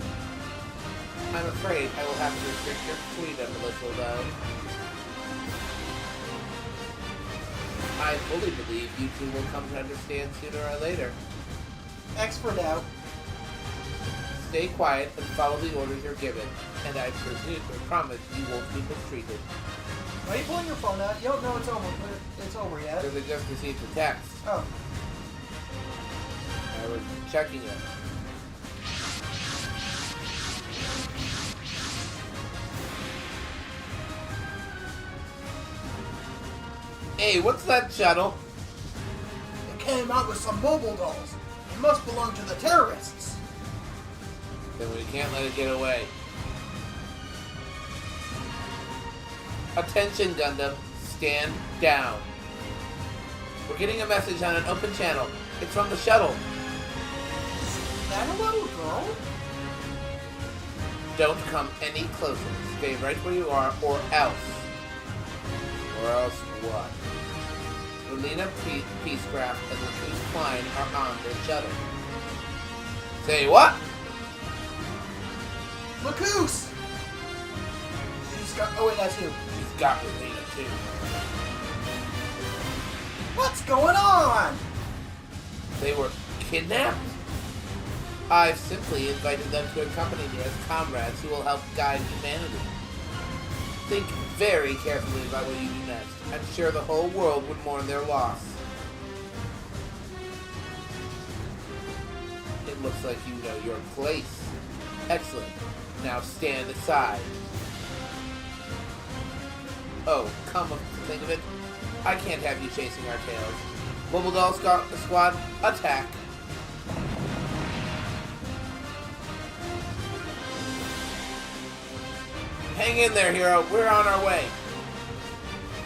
I'm afraid I will have to restrict your freedom a little, though. I fully believe you two will come to understand sooner or later. X for now. Stay quiet and follow the orders you're given, and I promise you won't be mistreated. Why are you pulling your phone out? You don't know it's over. It's over yet. Because I just received a text. Oh. I was checking it. Hey, what's that shuttle? It came out with some mobile dolls. It must belong to the terrorists. Then we can't let it get away. Attention, Gundam. Stand down. We're getting a message on an open channel. It's from the shuttle. Is that a little girl? Don't come any closer. Stay right where you are, or else. Or else what? Melina Peacecraft and Lacuse Klein are on their shuttle. Say what? Lacuse! She's got... Oh wait, that's you. She's got Melina too. What's going on? They were kidnapped? I've simply invited them to accompany me as comrades who will help guide humanity. Think very carefully about what you do next. I'm sure the whole world would mourn their loss. It looks like you know your place. Excellent. Now stand aside. Oh, come to think of it, I can't have you chasing our tails. Mobile Doll Squad, attack! Hang in there, hero. We're on our way.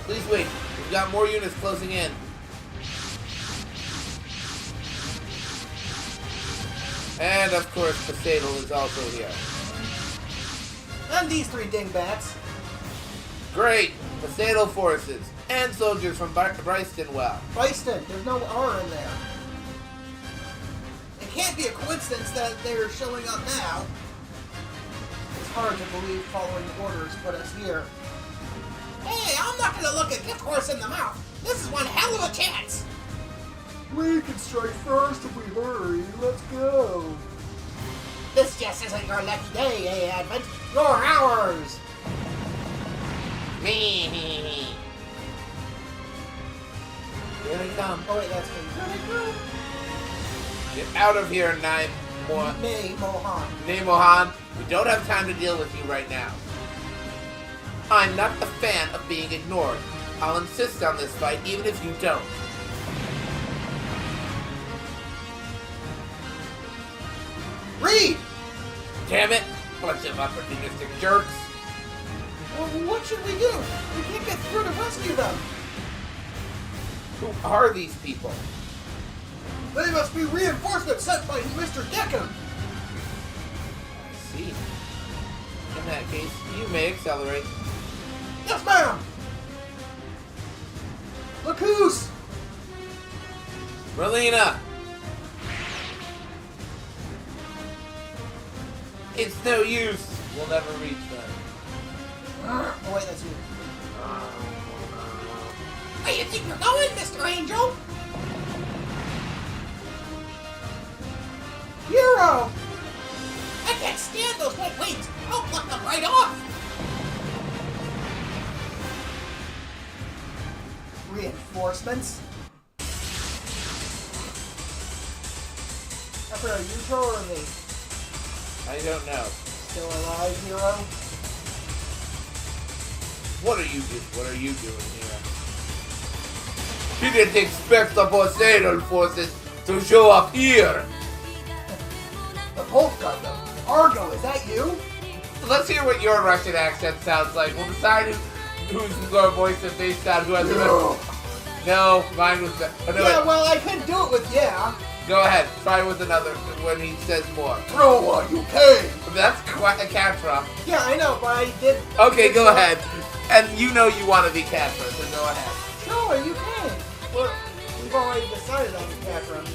Please wait. We've got more units closing in. And, of course, Poseidon is also here. And these three dingbats. Great! Poseidon forces and soldiers from Brystonwell. Byston, there's no R in there. It can't be a coincidence that they're showing up now. It's hard to believe following orders put us here. Hey, I'm not gonna look a gift horse in the mouth. This is one hell of a chance. We can strike first if we hurry. Let's go. This just isn't your lucky day, eh, Advent? You're ours. Me. Here they come. Oh wait, that's me. Get out of here, Mohan. We don't have time to deal with you right now. I'm not a fan of being ignored. I'll insist on this fight even if you don't. Read! Damn it! Bunch of opportunistic jerks. Well, what should we do? We can't get through to rescue them. Who are these people? They must be reinforcements sent by Mr. Decker. I see. In that case, you may accelerate. Yes, ma'am. Look who's. Relina! It's no use. We'll never reach them. Oh wait, that's you. Where you think you're going, Mr. Angel? Hero! I can't stand those white wings. I'll pluck them right off. Reinforcements? After a Utah or me? I don't know. Still alive, hero? What are you doing here? You didn't expect the Poseidon forces to show up here! The Pulp Gundam. Argo, is that you? Let's hear what your Russian accent sounds like. We'll decide whose voice is based on who has the best. No, mine was the... Oh, no, yeah, wait. well, I could do it with yeah. Go ahead, try with another when he says more. Bro, you came! That's quite a Catra. Yeah, I know, but I did... Okay, go ahead. And you know you want to be Catra, so go ahead. Sure, you can. We've already decided on Catherine.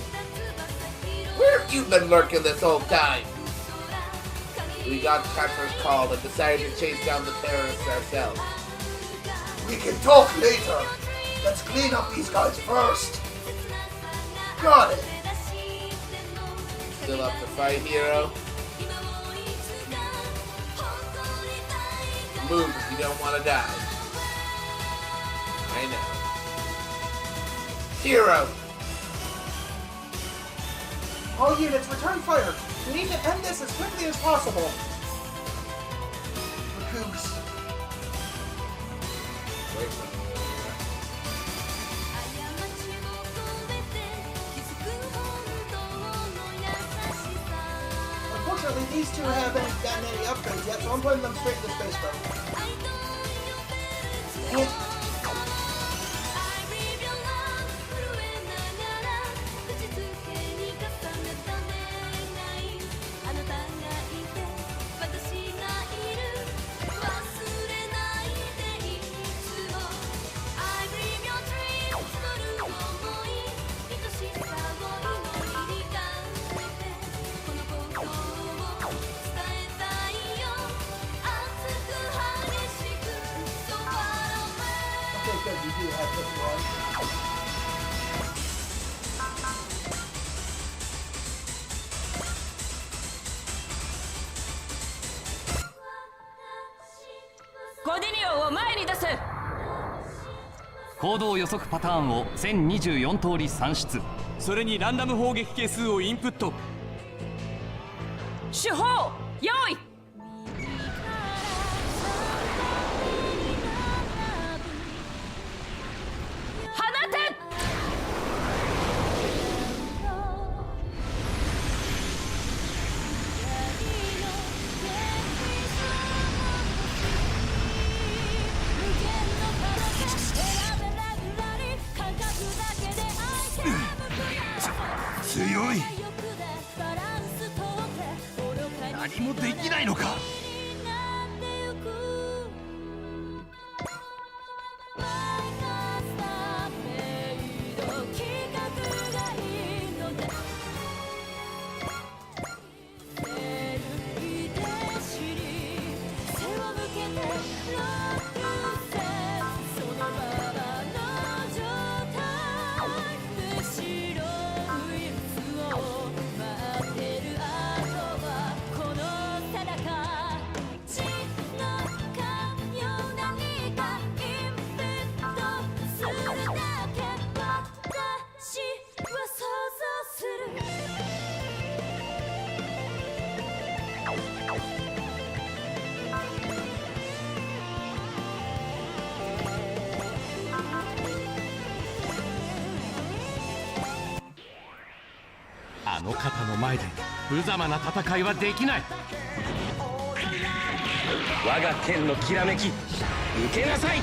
Where have you been lurking this whole time? We got Catra's call and decided to chase down the terrorists ourselves. We can talk later. Let's clean up these guys first. Got it. Still up to fight, hero? Move if you don't want to die. I know. Hero! All units, return fire. We need to end this as quickly as possible. Recoups. Wait a minute. Unfortunately, these two haven't gotten any upgrades yet, so I'm putting them straight to the space boat. Dang it. Okay, good, you do have this one. コディリオンを前に出す。行動予測パターンを1024通り算出。それにランダム砲撃係数をインプット。手法用意。放て。強い。何もできないのか。あの方の前で無様な戦いはできない。我が剣のきらめき受けなさい。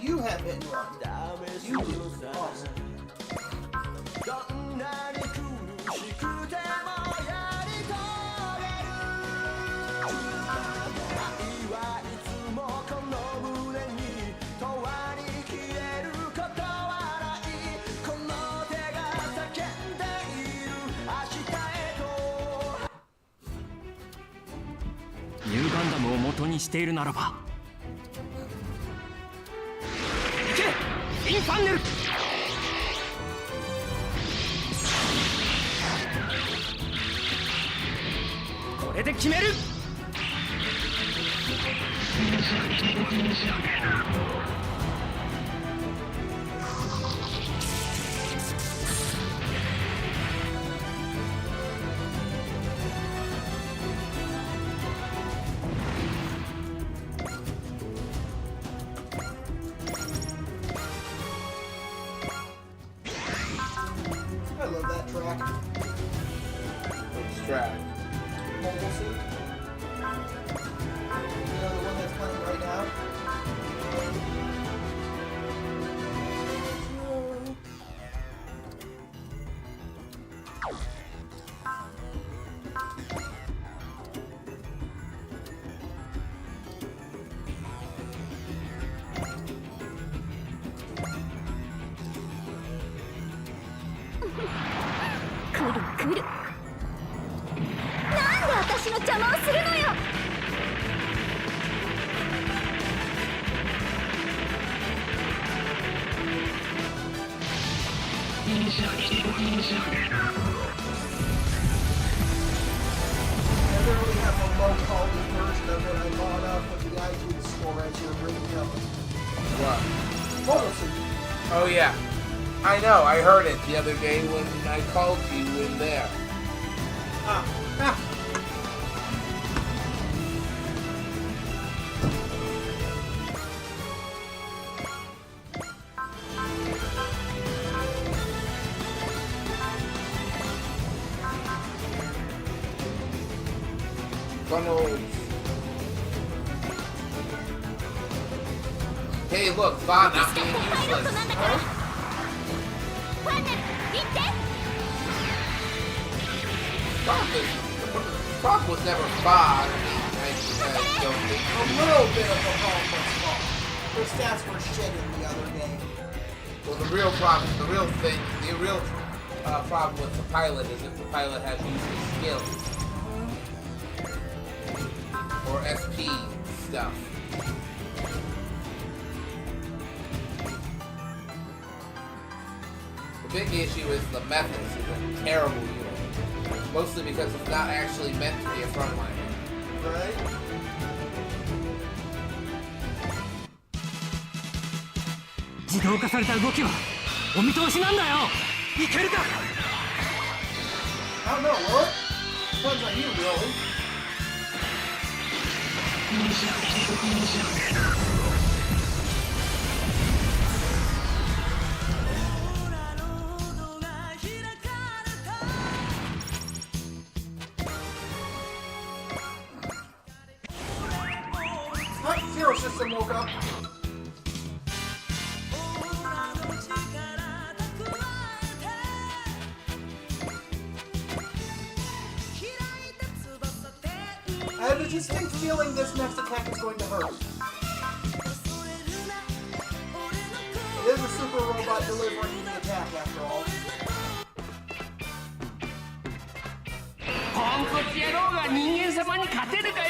You have hit and run. You do. Awesome. ニューガンダムを元にしているならば、インファンネル。これで決める。I love that track. Which track? Mobile Suit. You know, the one that's playing right now? Kuru. なんで私の邪魔をするのよ。I literally have a low-quality version of it I bought up with the iTunes store as you're bringing up. What? Mobile Suit. Oh yeah. I know, I heard it the other day when I called you in there. Ah. Funnels. Hey, look, Va not being useless. Frog was never Va. I don't think. A little bit of a Bulma's fault. Her stats were shit in the other game. Well, the real problem with the pilot is if the pilot has useless skills or SP stuff. The big issue is the methods is a terrible unit, mostly because it's not actually meant to be a frontliner. Right? 自動化された動きはお見通しなんだよ。いけるか。 I don't know, will it? Depends on you, really. What? Zero System woke up. I have a distinct feeling this next attack is going to hurt. It is a super robot delivering the attack, after all. ポンコツ野郎が人間様に勝てるかよ。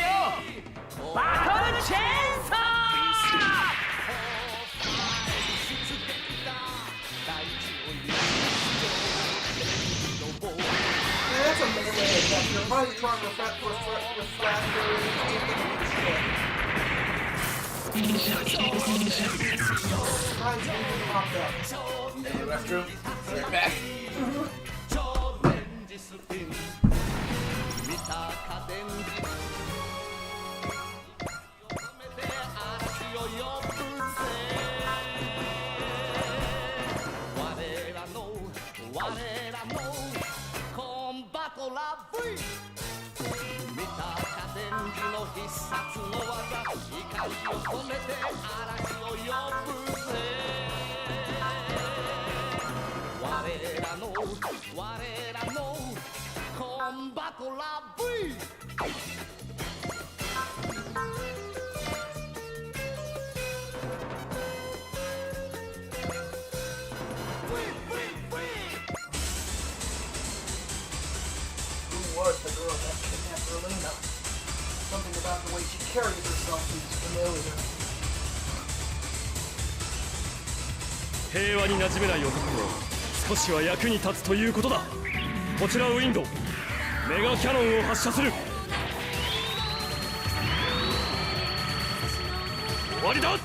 バトルチェーンソー。 That's a melee attack. You're probably trying to In the restroom, right back. Who was the girl that kidnapped Erlina? Something about the way she carries herself seems familiar. 平和に馴染めない男も少しは役に立つということだ。こちらウィンドウ、メガキャノンを発射する。終わりだ。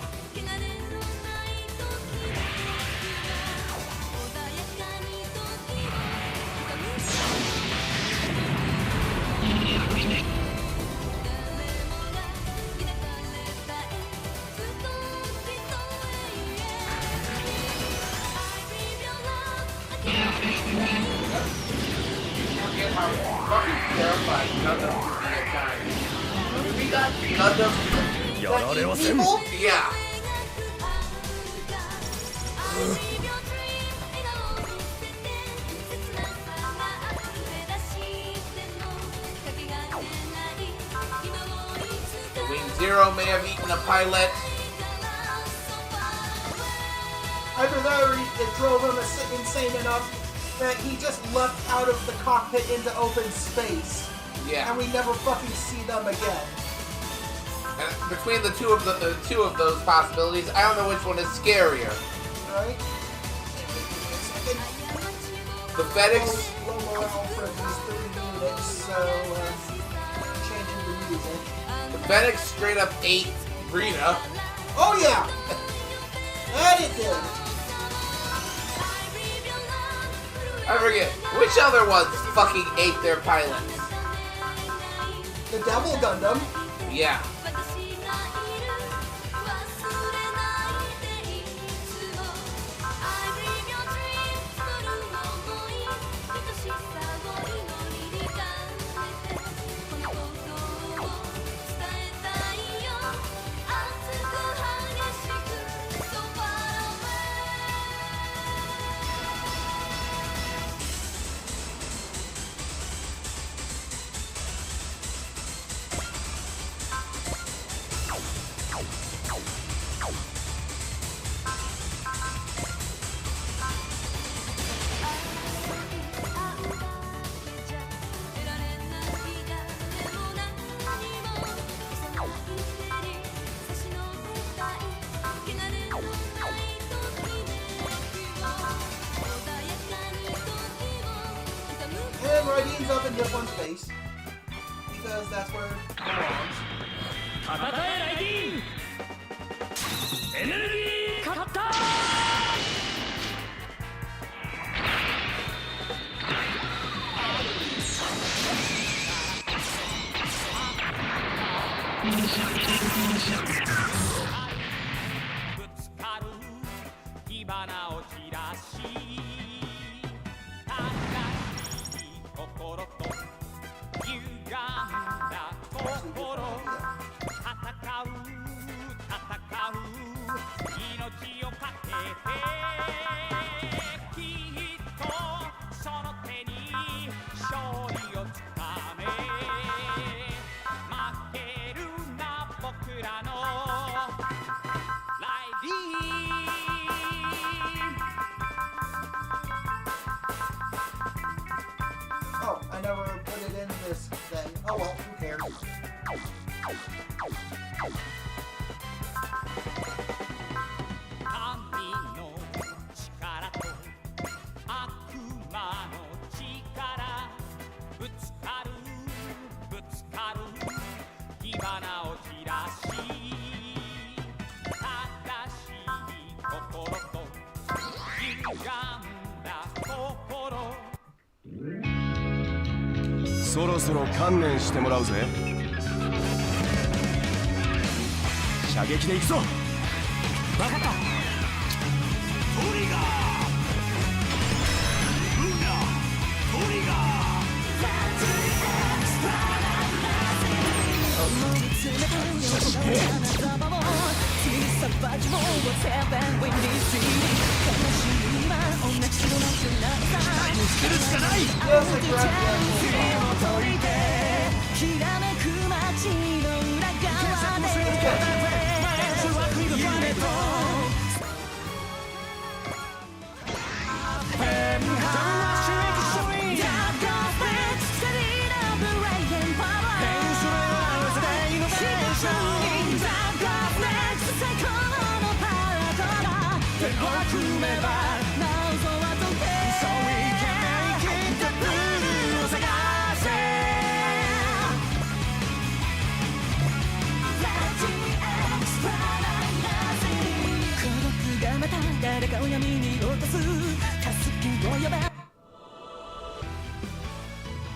Forget how fucking terrified Gundam could be at times. When we got Gundam, やられはせん。 yeah. The Wing Zero may have eaten a pilot. Either that or it drove him insane enough that he just left out of the cockpit into open space. Yeah. And we never fucking see them again. And between the two of those possibilities, I don't know which one is scarier. Right? The FedEx. Low morale for these 3 units, so changing the music. The FedEx straight up ate Rita. Oh yeah! That it did! I forget which other ones fucking ate their pilots. The Devil Gundam. Yeah. teams up in different space because that's where it belongs. 戦えライディンエネルギーカッターOh, I never put it in this thing. Oh well, who cares? Oh. そろそろ観念してもらうぜ。射撃で行くぞ。分かった。トリガーブーヤトリガー思い詰めたような花束を小さなバジモンをセブンウィンディーシー悲しみは同じのなくなった期待を捨てるしかない。きらめく街の裏側で夢と誰かを闇に落とす助けを呼べ。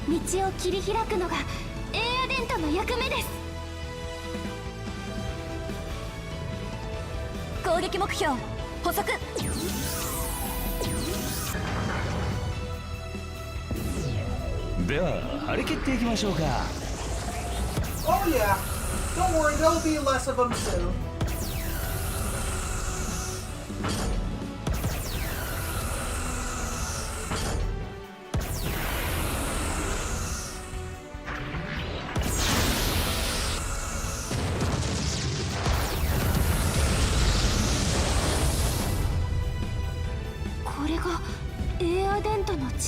道を切り開くのがエアデントの役目です。攻撃目標補足。では張り切っていきましょうか。 Oh yeah, don't worry, there'll be less of them soon.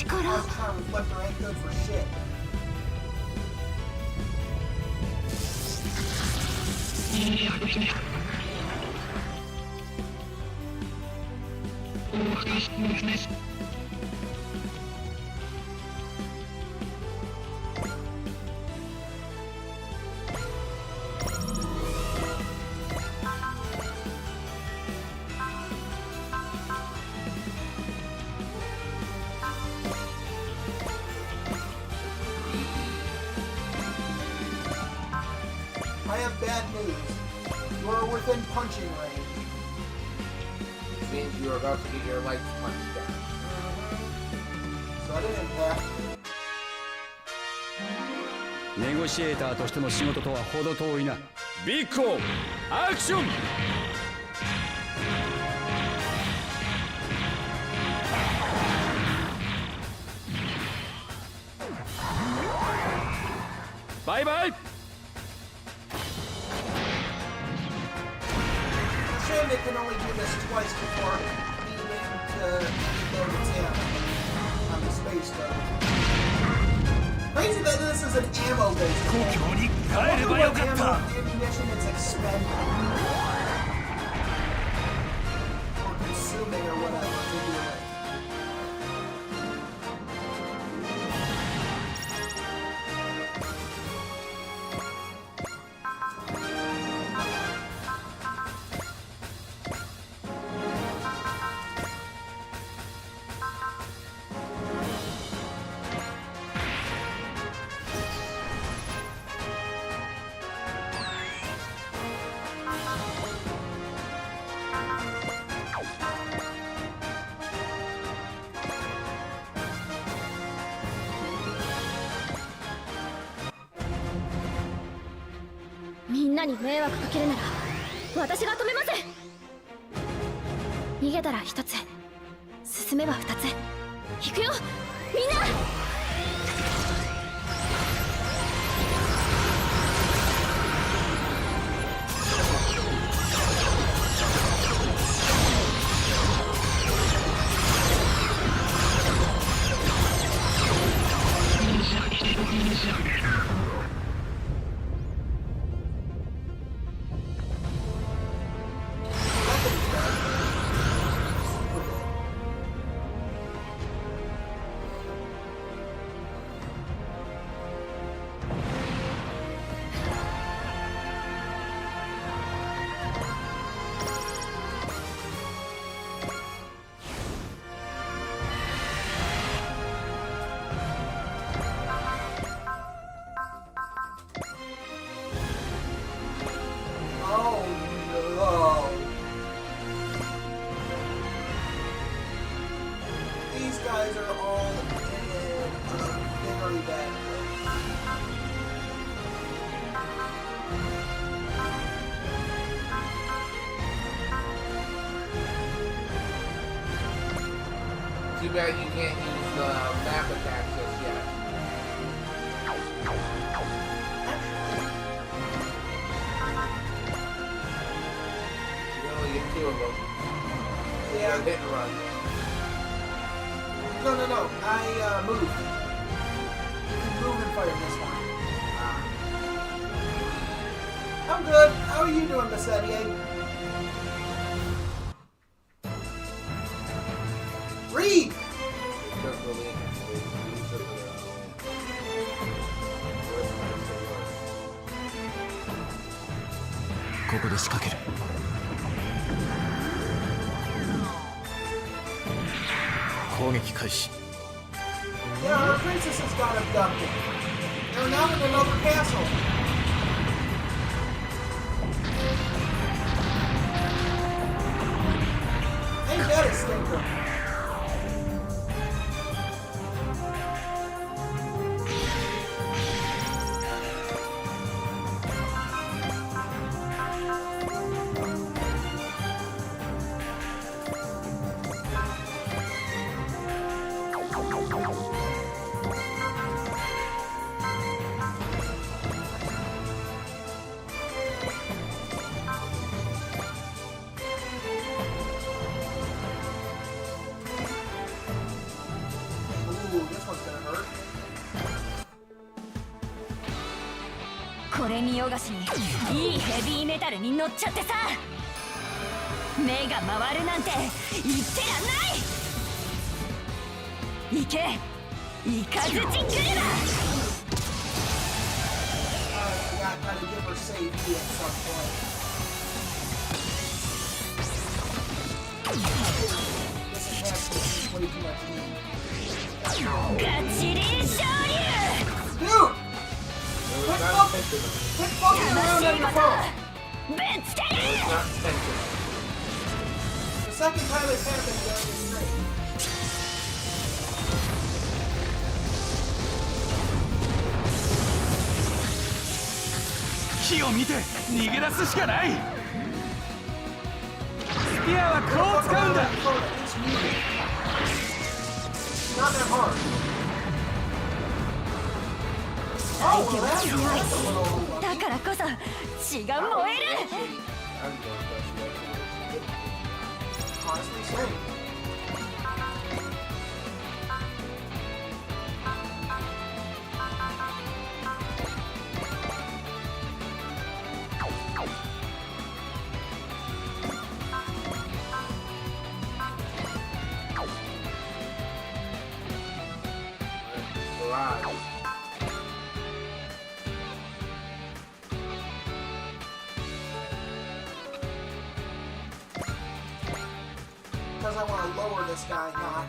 I was trying to reflect her ain't good for shit. I have bad news. You are within punching range. Which means you are about to get your life punched down. So I didn't have to. ネゴシエーターとしての仕事とは程遠いな。ビッグアクション。バイバイ。Shame they can only do this twice before needing to go to town on the space though. Crazy that this is an ammo based game. Ammunition it's expended or consuming or whatever to do it. に迷惑かけるなら私が止めます。逃げたら一つ、進めば二つ。行くよみんな。These guys are all in a very bad place. Too bad you can't use the map attack just yet. You only get 2 of them. Yeah. Hit and run. No. I moved. You can move and fire this one. I'm good. How are you doing, Miss Eddie? Read! ここで仕掛ける。攻撃開始。 Yeah, our princesses got abducted. They're now in another castle. Ain't that a stinker? Ooh, this one's gonna hurt. これ見よがしにいいヘビーメタルに乗っちゃってさ、目が回るなんて言ってらんない。行けイカズチグルマ。I gotta give her save me at some point. This attack is way too much heat. ガチリン昇竜。 Dude! Quit fucking around on your phone! ぶつける。 The second time it's happened during this stream. 火を見て逃げ出すしかない。スピアはこう使うんだ。 Not that hard. 相手は強い。だからこそ血が燃える。 Honestly saying. Because I want to lower this guy, not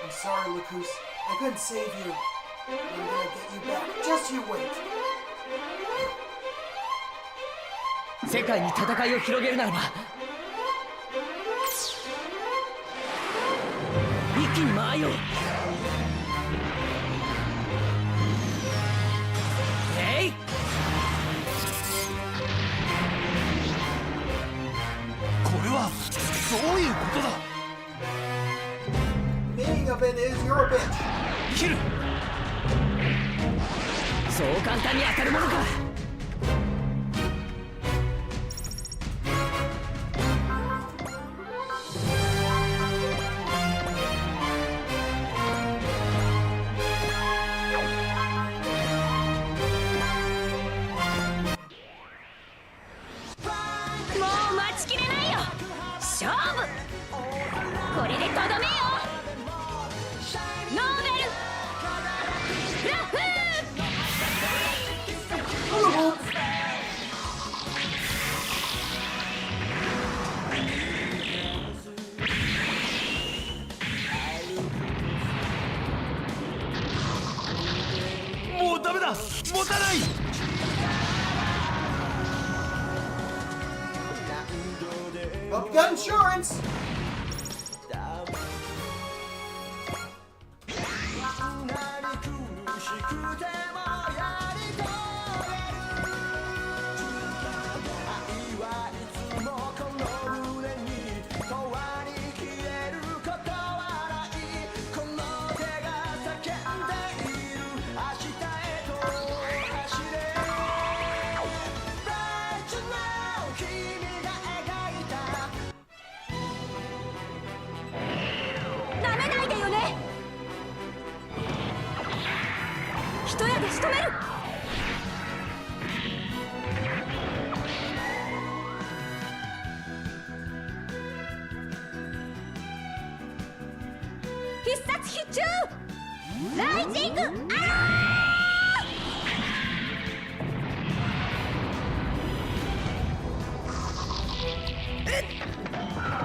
I'm sorry, Lucas. I couldn't save you. I'm gonna get you back. Just you wait. 世界に戦いを広げるならば、一気に間合いを。you're a bitch. 切る。そう簡単に当たるものか。もう待ちきれないよ。勝負。これでとどめよ。ノーベルフラッフー。もうダメだ、持たない。 Hope you got insurance.必殺必中ライジング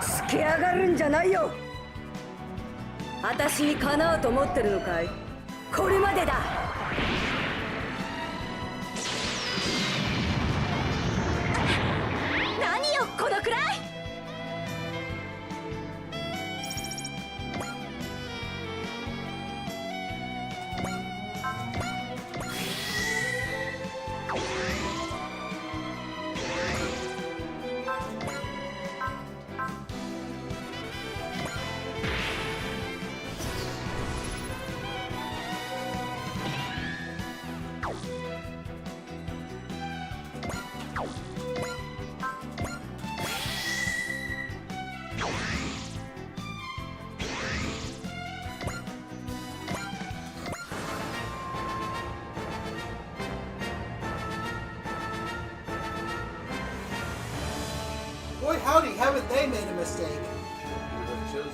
つけ上がるんじゃないよ。私にかなうと思ってるのかい。これまでだ。何よこのくらい。Boy, howdy, haven't they made a mistake? would have chosen.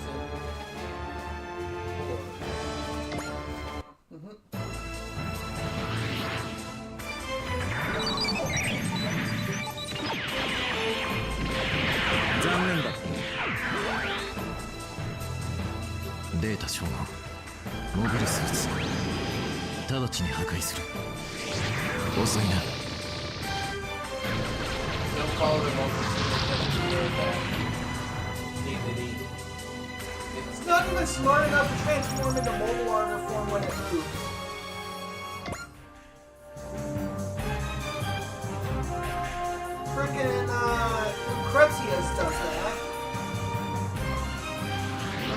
Don't follow them over. It's not even smart enough to transform into mobile armor form when it moves. Frickin' Kretzius does that.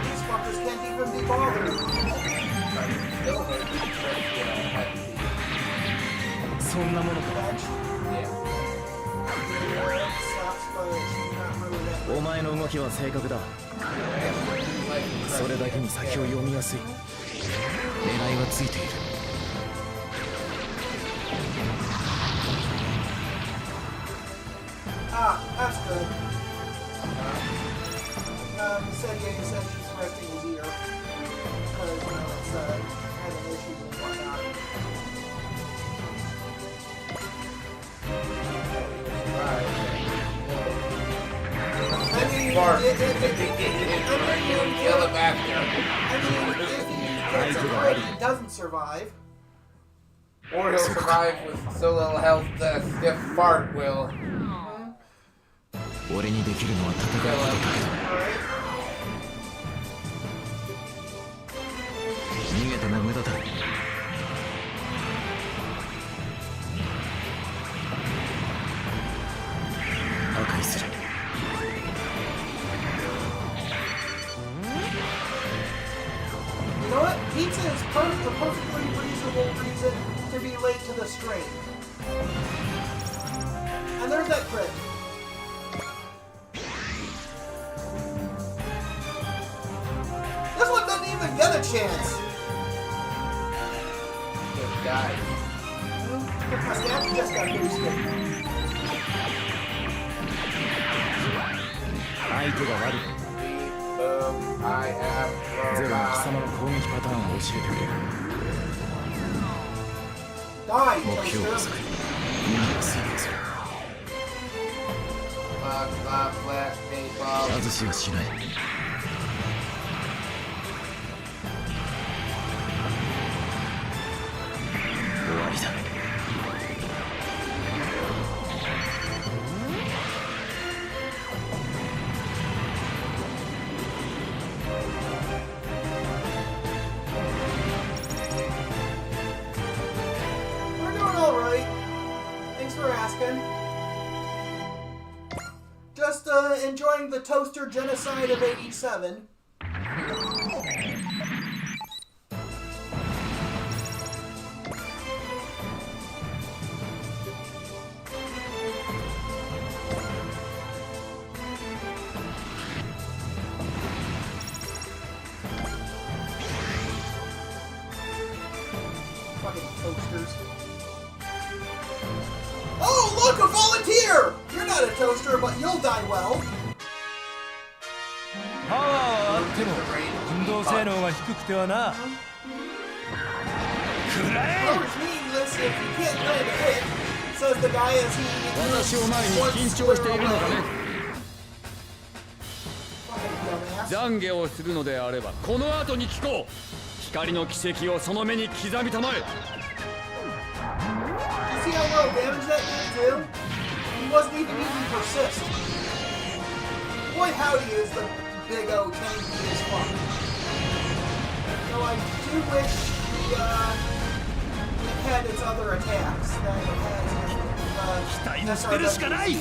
These fuckers can't even be bothered. Still hurt. そんなものか。 お前の動きは正確だ。それだけに先を読みやすい。狙いはついている。Ah, that's good. He said she's resting his ear. Because, it's, had an issue and whatnot. I mean, Kill him after. if he gets a break, he doesn't survive. Or he'll survive with so little health that a stiff fart will. 俺にできるのは戦うことだけだ。逃げても無駄だ。破壊する。You know what? He chance. Just died. My stats just got boosted. 相手が悪い Boom, I am ゼロに貴 robot. 様の攻撃パターンを教えてくれ Die, 目標を Toaster. 探り任務を遂行する Flat, paintball. 外しはしない終わりだ We're doing alright. Thanks for asking. Just enjoying the toaster genocide of 87. Fucking toasters. Oh, look, a volunteer! You're not a toaster, but you'll die well. パワーはあっても運動性能が低くてはな Power's meaningless if you can't land a hit, says the guy as he 私を前に緊張しているのかね Fucking dumbass. 懺悔をするのであればこの後に聞こう光の奇跡をその目に刻みたまえ You see how little damage that did too? He wasn't even persist. Boy howdy is the big O tanky as fuck. Though I do wish it had its other attacks that it has in SRW.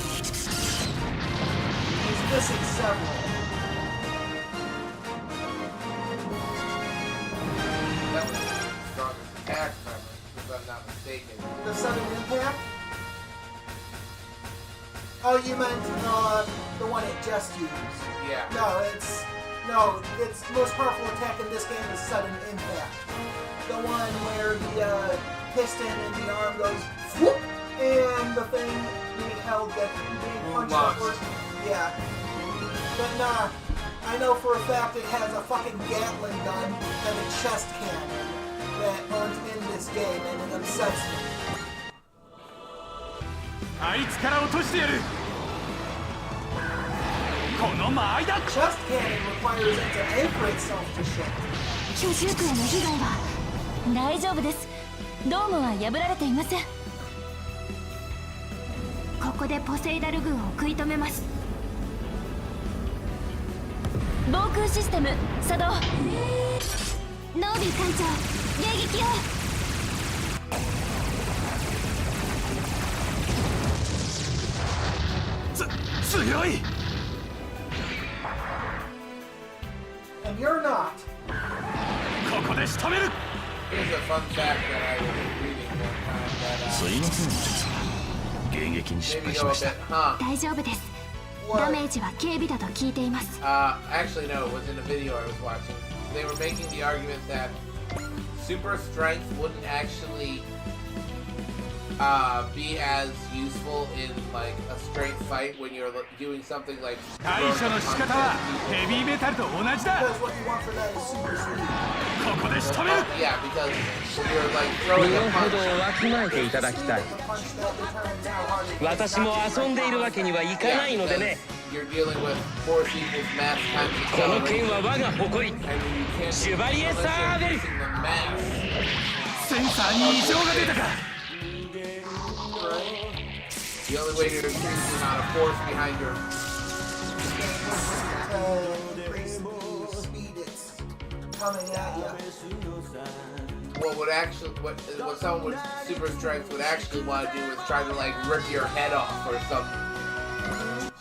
It's missing several. That was the strongest attack memory, if I'm not mistaken. The sudden impact? Oh, you meant the one it just used. Yeah. No, its most powerful attack in this game is sudden impact. The one where the piston in the arm goes whoop, and the thing being held being punched upwards. Yeah. But nah, I know for a fact it has a fucking Gatling gun and a chest cannon that aren't in this game, and it upsets me. あいつから落としてやるこの間合いだ Chest cannon requires it to anchor itself to shit. 居住区への被害は大丈夫です。ドームは破られていません。ここでポセイダル軍を食い止めます。防空システム作動。ノービー艦長迎撃を。強い And you're not. ここで仕留める Here's a fun fact that I was reading one time that すいませんお嬢様迎撃に失 maybe 敗し go ま a した bit, huh? 大丈夫です。 What? ダメージは軽微だと聞いています。 Actually, no, it was in a video I was watching. They were making the argument that super strength wouldn't actually be as useful in like a straight fight when you're doing something like 対処の仕方はヘビーメタルと同じだ Because what you want for that is super speed. ここで仕留める yeah, because when you're like throwing a ほど punch. わきまえていただきたい The punch that determines how hard it 私も遊んでいるわけにはいかない Yeah, ので because ね you're dealing with force equals mass times この acceleration. 剣は我が誇り And you can't シュバリエ・サ unless ー you're ベル using the mass. センサーに異常が出たか The only way to increase the amount of force behind your increase the speed it's coming at you. what would actually what someone with super strength would actually want to do is try to like rip your head off or some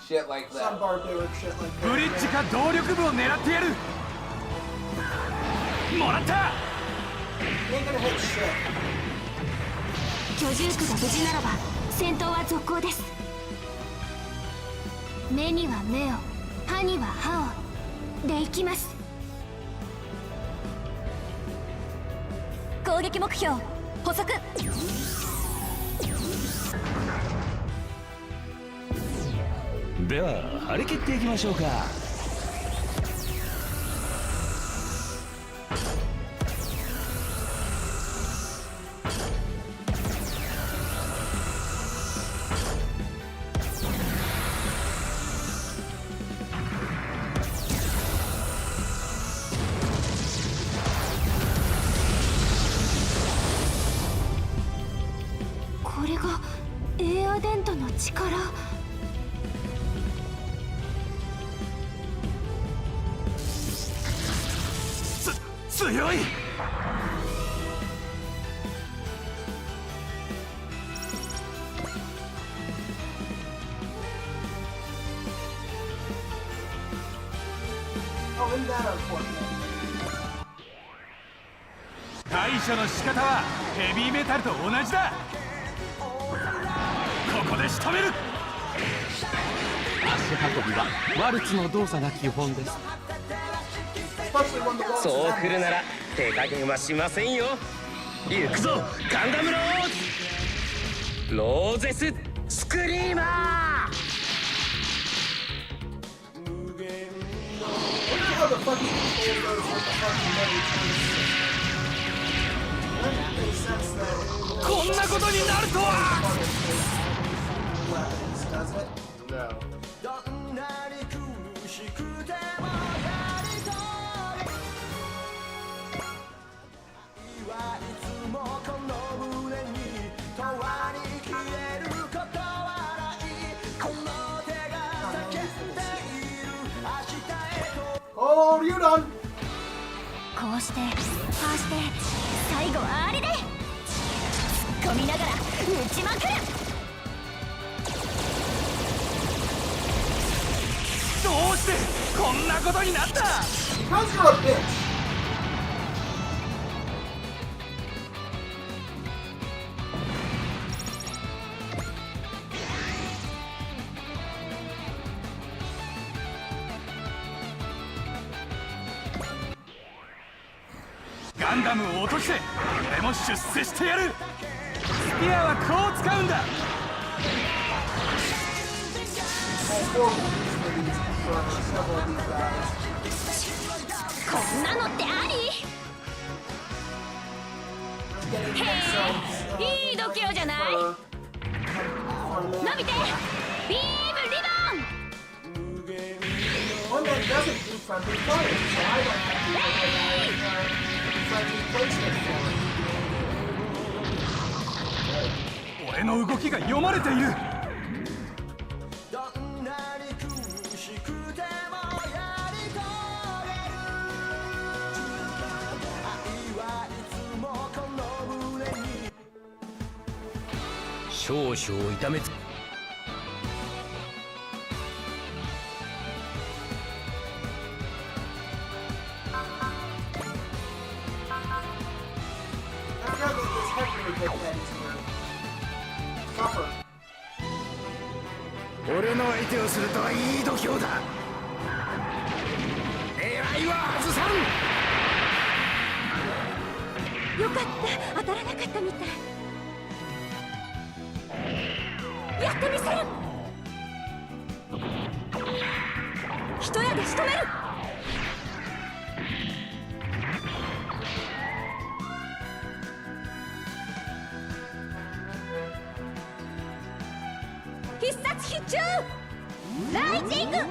shit like Some that. barbaric shit like ブリッジ that. か動力部を狙ってやるもらった Ain't gonna hit shit. 居住区が無事ならば戦闘は続行です。目には目を、歯には歯をでいきます。攻撃目標補足。では張り切っていきましょうか。これがエアデントの力。強い。Oh, isn't that unfortunate? 対処の仕方はヘビーメタルと同じだ。ここで仕留める。足運びはワルツの動作が基本です。 Especially when the ball's そう in 来るなら手加減はしませんよ。行くぞガンダムローズ、ローゼススクリーマー。 How the fuck you control those with the fucking mage? Wouldn't it make sense that こんなことになるとは。 weapons, does it? No. Oh, you done? こうしてああして最後はあれで突っ込みながら撃ちまくる。どうしてこんなことになった。 Because you're a bitch. ガンダムを落として俺も出世してやる。スピアはこう使うんだ。 Horrible movies for several of these guys. こんなのってあり？ Getting themselves いい度胸じゃない？ for 伸びてビームリボン。 one that doesn't do friendly fire, so I don't have to do friendly placement for it. 俺の動きが読まれている。 少々痛めつ。 I forgot that this heavily big heads here. Suffer. 俺の相手をするとはいい度胸だ。AI は外さん。よかった当たらなかったみたい。やってみせる。一夜で仕留める。必殺必中ライジングアロ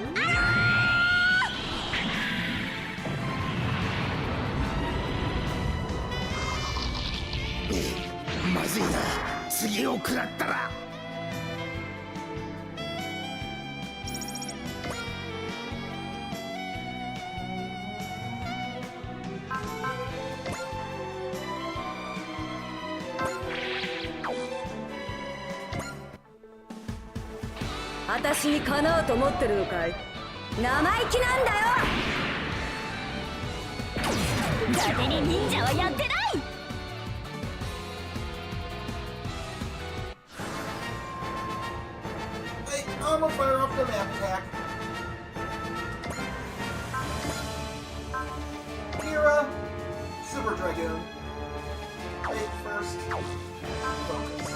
ー。まずいな。次を食らったら。 私にかなうと思ってるのかい。生意気なんだよ。伊達に忍者はやってない。 Hey, I'm gonna fire off the map attack. Kira, Super Dragoon. big first. Focus.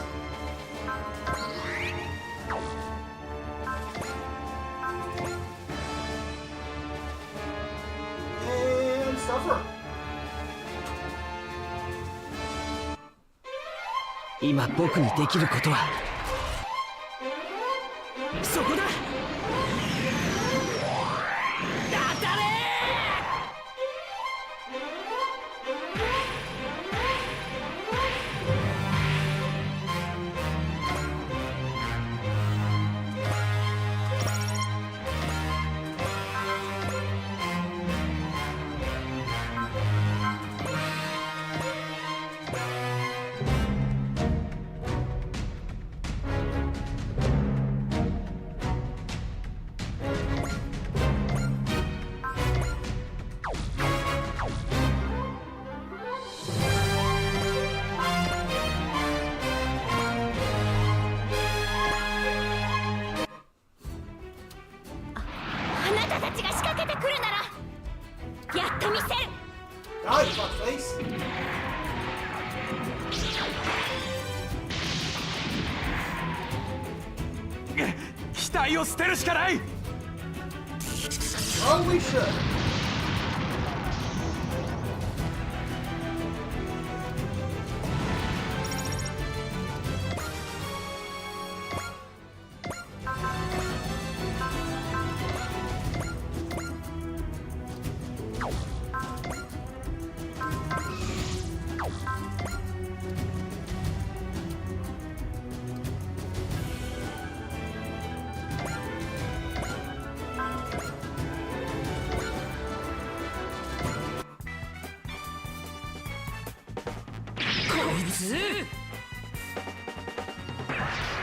And suffer. 今僕にできることはそこだ。当たれあなたたちが仕掛けてくるならやってみせる。 Die, fuckface. 機体を捨てるしかない。 Oh, we should.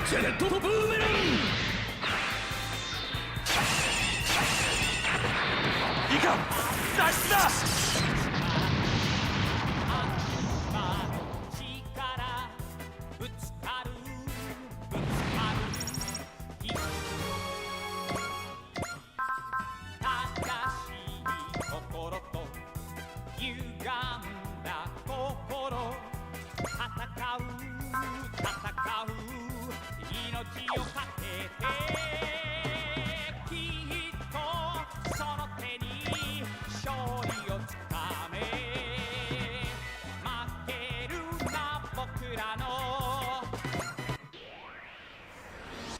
ジェネットブーメラン。いかん、脱出だ。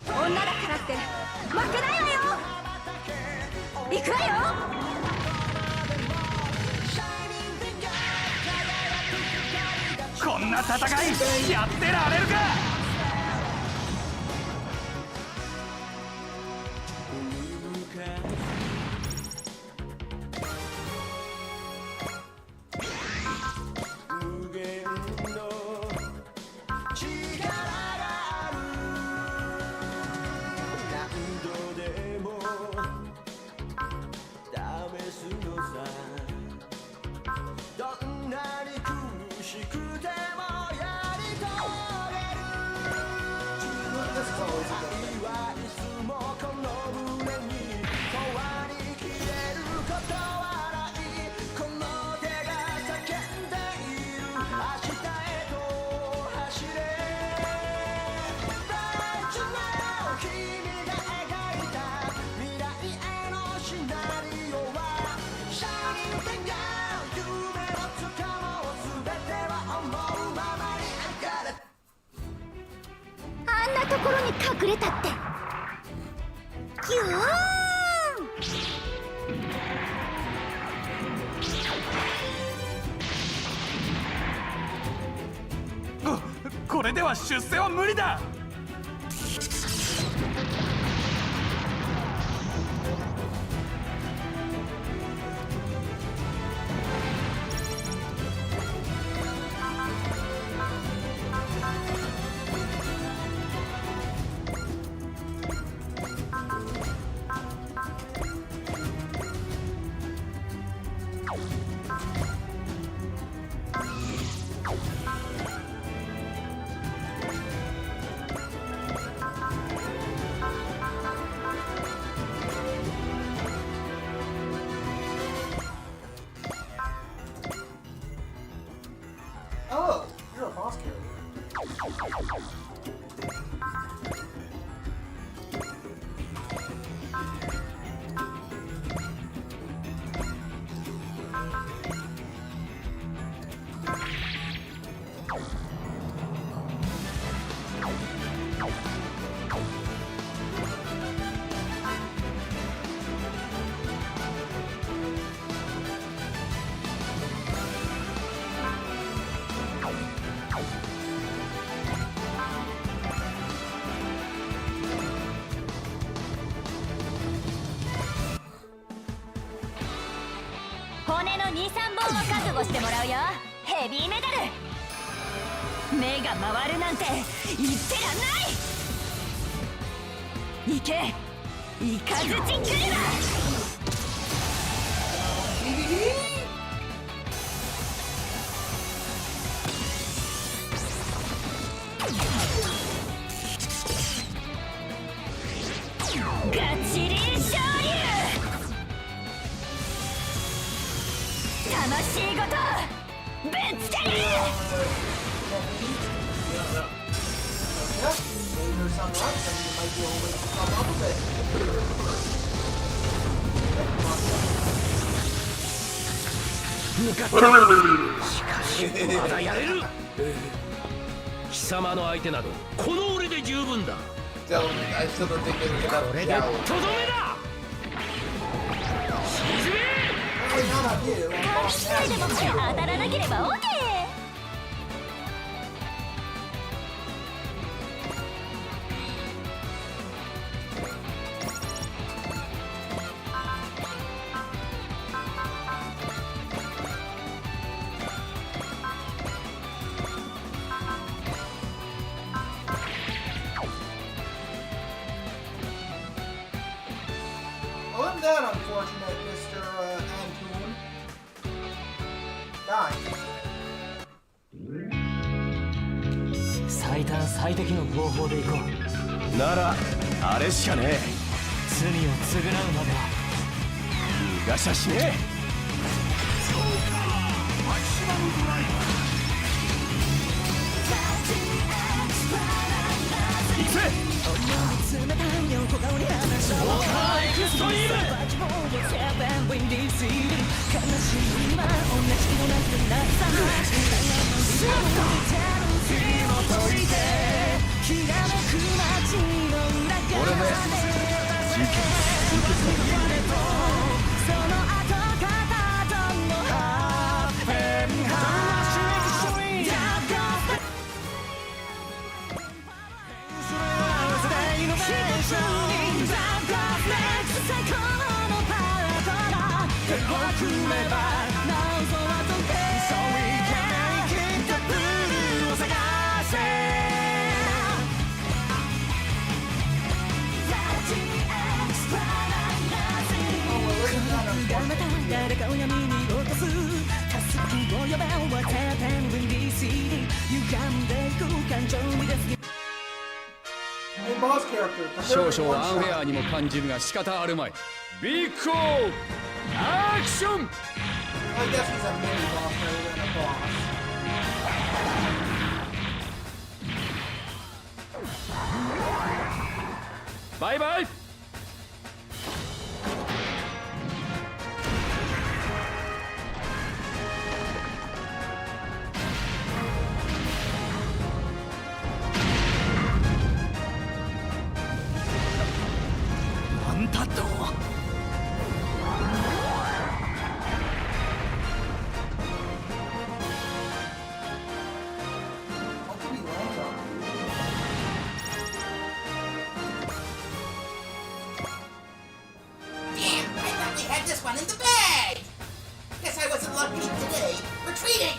女だからって負けないわよ。行くわよ。こんな戦いやってられるか。あんなところに隠れたって。ギューン。これでは出世は無理だ。骨の23本を覚悟してもらうよ。ヘビーメタル。目が回るなんて言ってらんない。行けイカズチクルマ。ガチリン昇竜。魂ごとぶつける。Yeah, maybe there's some luck, and you might be able to come up with it. 向かった。しかしまだやれる。貴様の相手などこの俺で十分だ。I still don't think there's enough これで Gao. とどめだ。沈め。 Really not on you. 紙一重でも当たらなければ OK。Wasn't that unfortunate, Mr. Antoon? Die. 最短最適の方法で行こう。ならあれしかねえ。罪を償うまでは逃がしゃしねえ。行くぜ。ウォーターエクストリーム。俺で事件終結だ。誰かを闇に落とす助けを呼べ What happened when this city 歪んでいく感情を乱す Hey, boss character. 少 prepare for 々 one アンフェ shot. アにも感じるが仕方あるまい。ビッグコールアクション。 I guess he's a mini boss rather than a boss. バイバイ。なんだと。 What could he land on? Damn, I thought we had this one in the bag! Guess I wasn't lucky today. Retreating!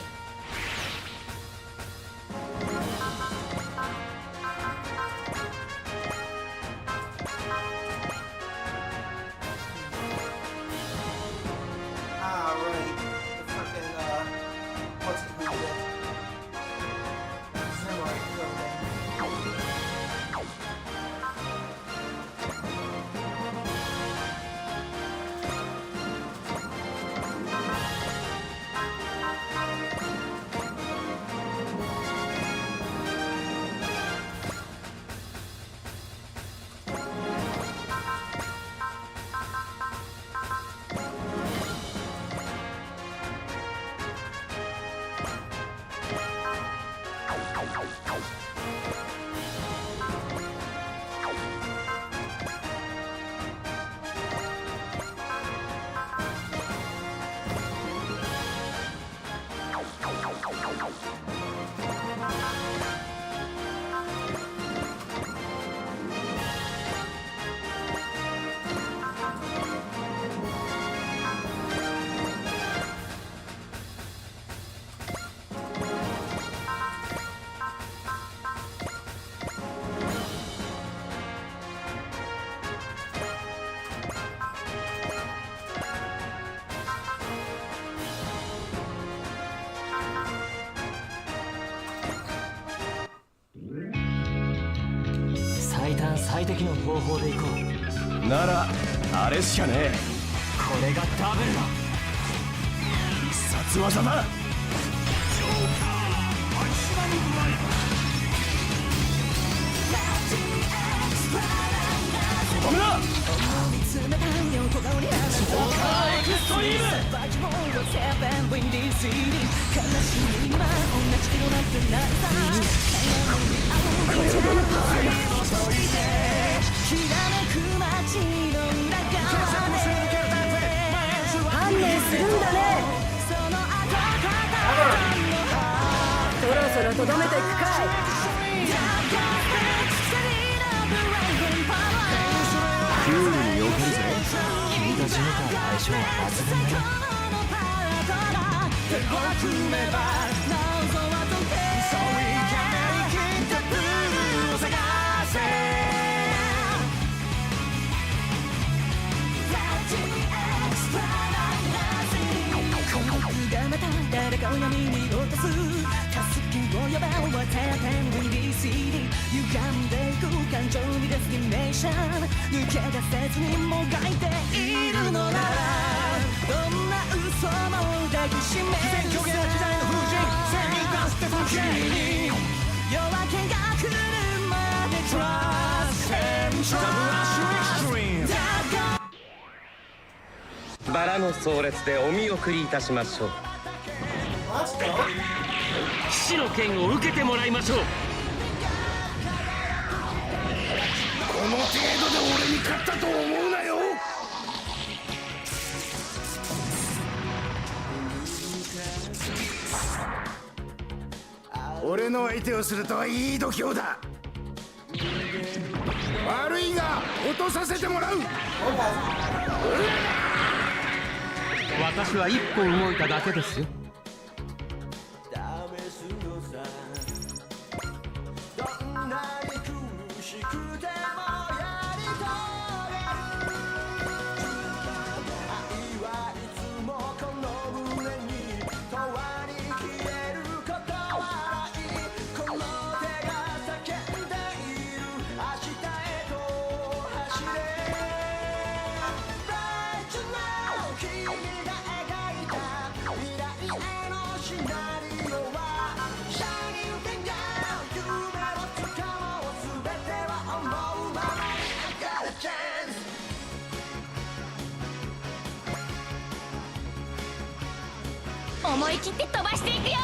最適の方法でいこう。ならあれしかねえ。これがダブルだ。必殺技だ。ダメだ。観念するんだね。そろそろとどめていくかい。クールによけるぜ。君とジムとの相性は抜群だよ。誰かを闇に落とす助けを呼ばわせて VDCD 歪んでいく感情にデスティネーション抜け出せずにもがいているのならどんな嘘も抱きしめるさ時代の風神セミバステフォーに夜明けが来るまで Trust and Trust バラの壮烈でお見送りいたしましょう。騎士の剣を受けてもらいましょう。この程度で俺に勝ったと思うなよ。俺の相手をするとはいい度胸だ。悪いが落とさせてもらう。私は一歩動いただけですよ。思い切って飛ばしていくよ。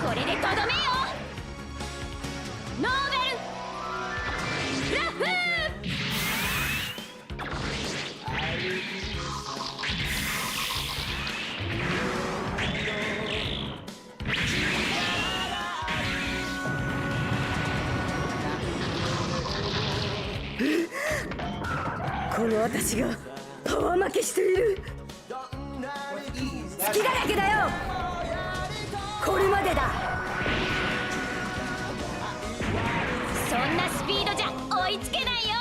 これでとどめよ。ノーベルラッフー。この私がパワー負けしている。隙だらけだよ。これまでだ。そんなスピードじゃ追いつけないよ。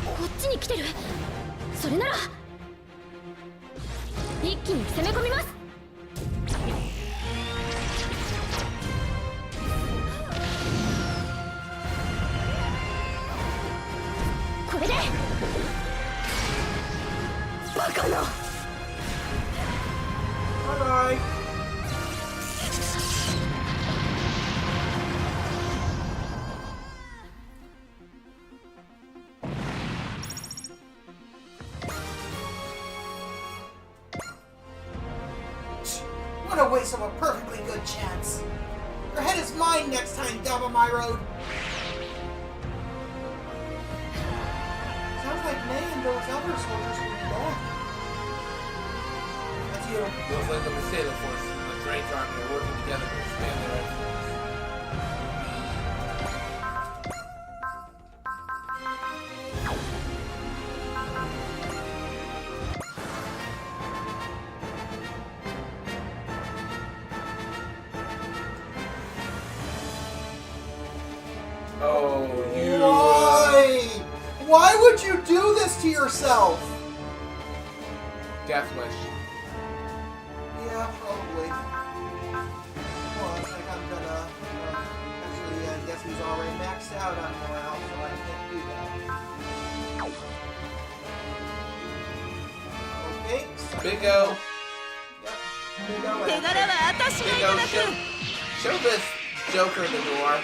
こっちに来てる。それなら一気に攻め込みます。これでバカな。バイバイ。What a waste of a perfectly good chance. Your head is mine next time, Double My Road. Sounds like May and those other soldiers will be back. That's you. Looks like the Poseidon Force and the Drake's army are working together to expand their influence. herself. Death wish. Yeah, probably. Well, I think I'm gonna. Actually, I guess he's already maxed out on morale, so I can't do that. Okay. So Big O. Yep. Big O. 手柄は私がい Big た O, だく show this Joker the door.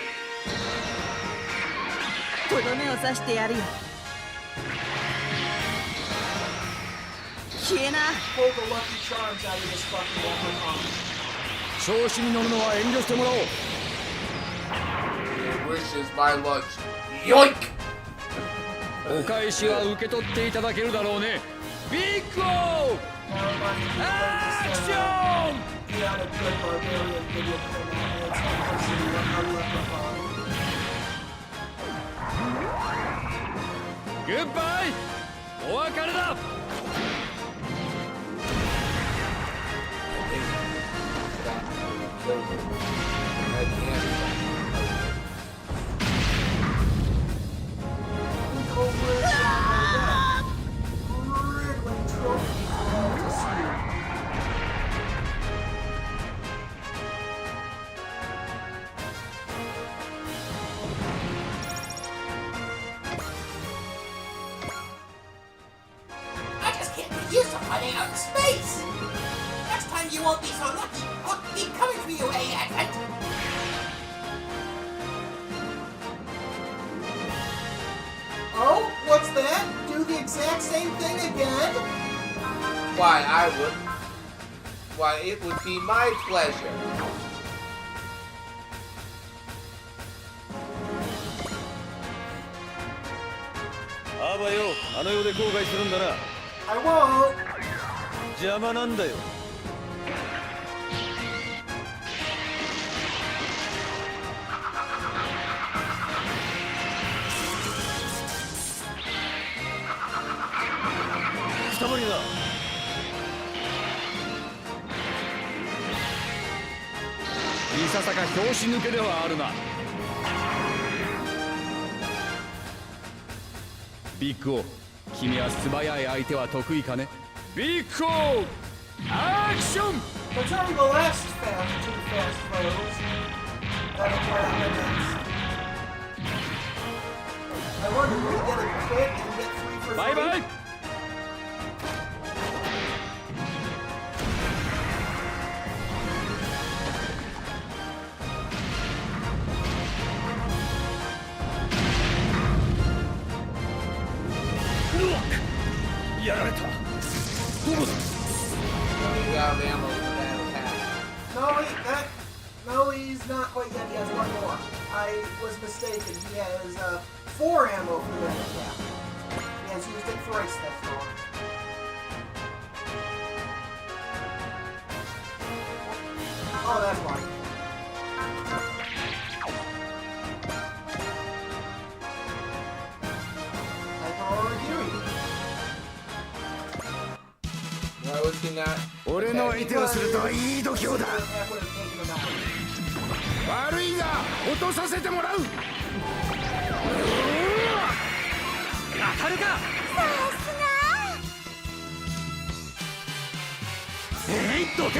とどめを刺してやるよ消えな Pull the lucky charms out of this fucking leprechaun. 調子に乗るのは遠慮してもらおう Your wish is my lunch. Yoink! お返しは受け取っていただけるだろうねビッグオー Action! Be on a good barbarian video game and it's actually a leprechaun. グッバイお別れだ I just can't get used to fighting out in space! Next time you won't be so lucky. I'll be coming for you, Advent! Oh, what's that? Do the exact same thing again? Why, I would. Why, it would be my pleasure. I won't. 邪魔なんだよ 貴様にだ いささか拍子抜けではあるなビッグオー君は素早い相手は得意かねビッグオーアクション Return the last two fast foes. That'll play on the next. I wonder, will we get a crit and get 3 for 3? バイバイ やられたどこだ You got ammo for that attack. No, he's not quite yet. He has one more. I was mistaken. He has 4 ammo for that attack. He has used it thrice that far. Oh, that's why. Why was he not? 俺の相手をするとはいい度胸だ悪いが落とさせてもらう当たるかさすえいどけ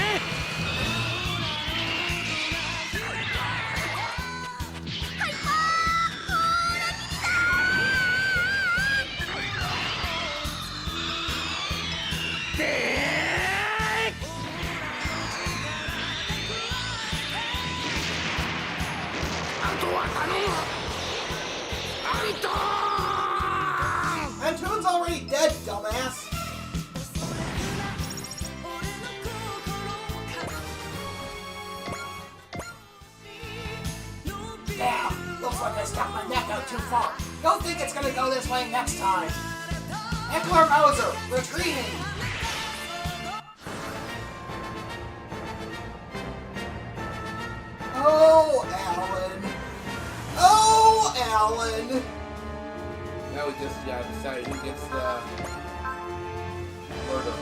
Antoon's already dead, dumbass. Yeah, looks like I stuck my neck out too far. Don't think it's gonna go this way next time. Eckler Bowser, retreating. Oh, Alan. Oh, Alan. Now we just decide who gets the murder.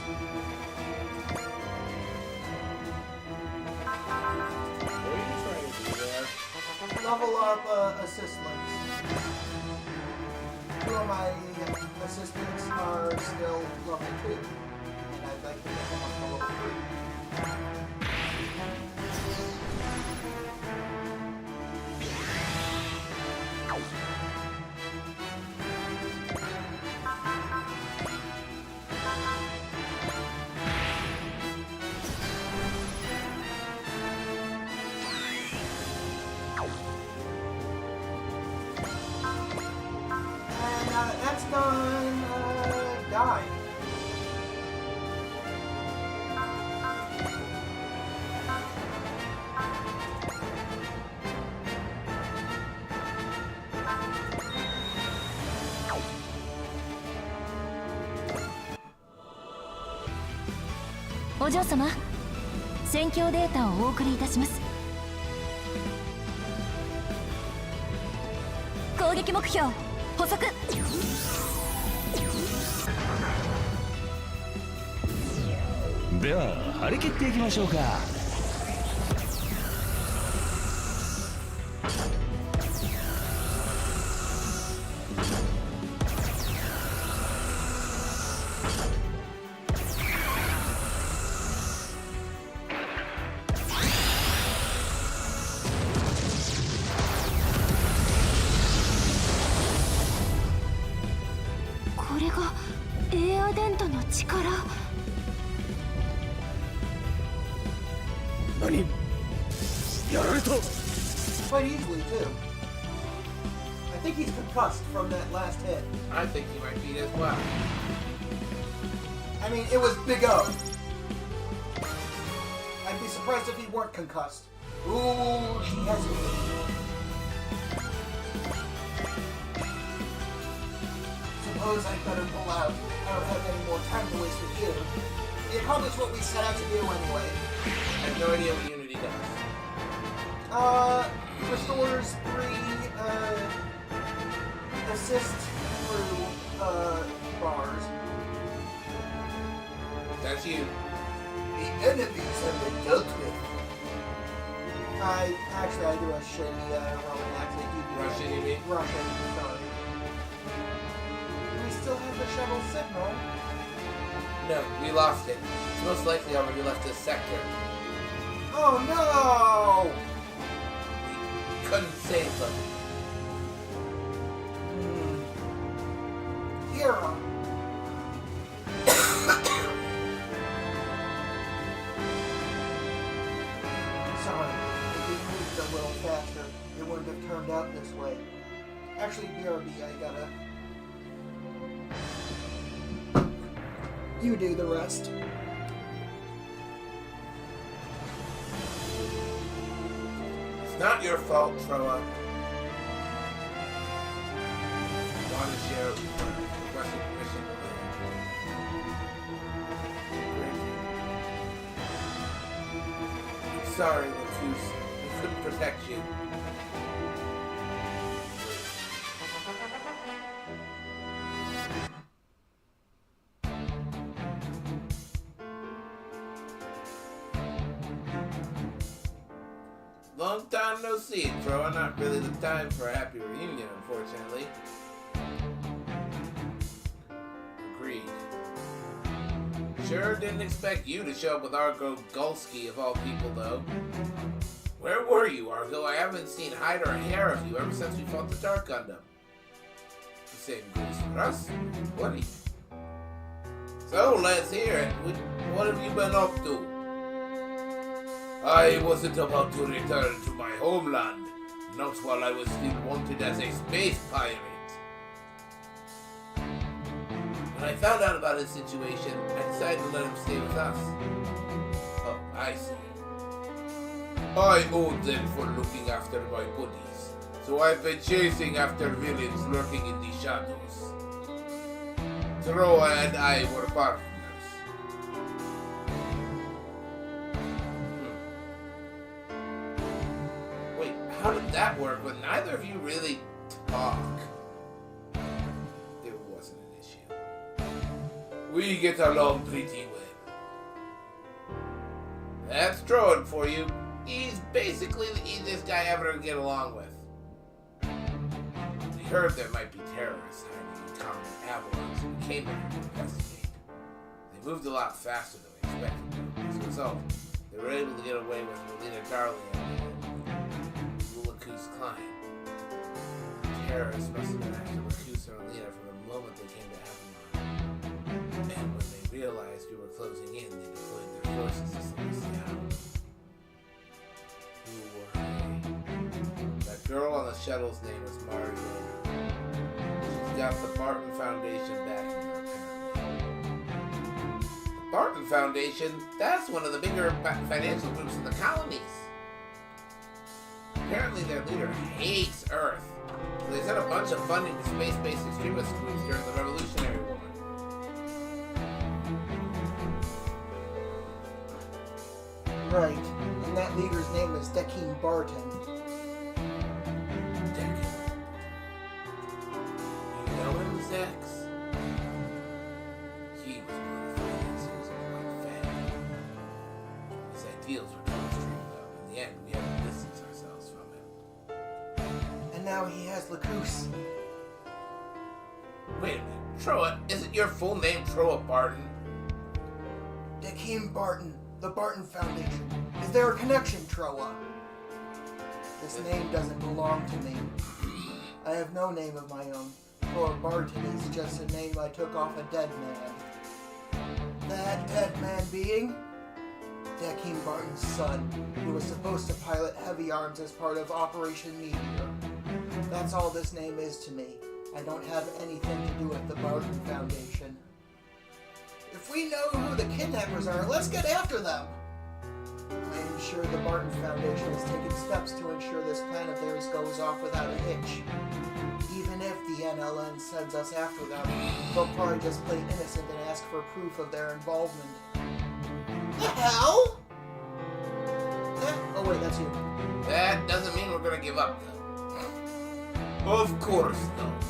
What are you trying to do there? Level up assist links. 2 of my assistants are still level 2, and I'd like to get them up to level 3. And that's done. Die.お嬢様、戦況データをお送りいたします。攻撃目標補足。では張り切っていきましょうか。これがエアデントの力。何？やられた。 Quite easily, too. I think he's concussed from that last hit. I think he might be as well. I mean, it was Big O. I'd be surprised if he weren't concussed. Ooh, he has it. Suppose I'd better pull out. I don't have any more time to waste with you. We accomplished what we set out to do anyway. I have no idea what Unity does. Restores 3, assist through, bars. That's you. The enemies have been dealt with. I do a shitty, Roman accent. Russian, you mean? Russian, sorry. We still have the shuttle signal. No, we lost it. It's most likely already left this sector. Oh no! We couldn't save them. Hero. Sorry, if we moved a little faster, it wouldn't have turned out this way. Actually, BRB, I gotta... You do the rest. It's not your fault, Troa. Want to share requesting permission to I'm sorry, Lacus. We couldn't protect you. Long time no see, Troa. Not really the time for a happy reunion, unfortunately. Agreed. Sure didn't expect you to show up with Argo Gulski of all people, though. Where were you, Argo? I haven't seen hide or hair of you ever since we fought the Dark Gundam. The same goes for us, buddy. So, let's hear it. What have you been up to? I wasn't about to return to my homeland, not while I was still wanted as a space pirate. When I found out about his situation, I decided to let him stay with us. Oh, I see. I owed them for looking after my buddies, so I've been chasing after villains lurking in the shadows. Troa and I were partners. Wait, how did that work when neither of you really talk? There wasn't an issue. We get along pretty well. That's Droid for you. He's basically the easiest guy ever to get along with. We heard there might be terrorists hiding in common Avalon, so we came here to investigate. They moved a lot faster than we expected to. As a result, they were able to get away with Melina Darling and Lulakus Klein. Terrorists must have been after Lacus and Melina from the moment they came to Avalon. And when they realized we were closing in, they deployed their forces to slow us down. Who were they? That girl on the shuttle's name was Mariana. She's got the Barton Foundation backing her, apparently. The Barton Foundation? That's one of the bigger financial groups in the colonies. Apparently their leader hates Earth, so they sent a bunch of funding to space-based extremist groups during the Revolutionary War. Right, and that leader's name is Dekim Barton. Dekim. You know him, Zex? He was one of the financiers of White Fang. His ideals were too extreme, though. In the end, we had to distance ourselves from him. And now he has Lacus. Wait a minute. Troa, isn't your full name Troa Barton? Dekim Barton, the Barton Foundation. Is there a connection, Troa? This name doesn't belong to me. I have no name of my own. Troa Barton is just a name I took off a dead man. That dead man being Dekim Barton's son, who was supposed to pilot heavy arms as part of Operation Meteor. That's all this name is to me. I don't have anything to do with the Barton Foundation. If we know who the kidnappers are, let's get after them! I am sure the Barton Foundation has taken steps to ensure this plan of theirs goes off without a hitch. Even if the NLN sends us after them, they'll probably just play innocent and ask for proof of their involvement. The hell? Oh wait, that's you. That doesn't mean we're gonna give up, though. Of course not.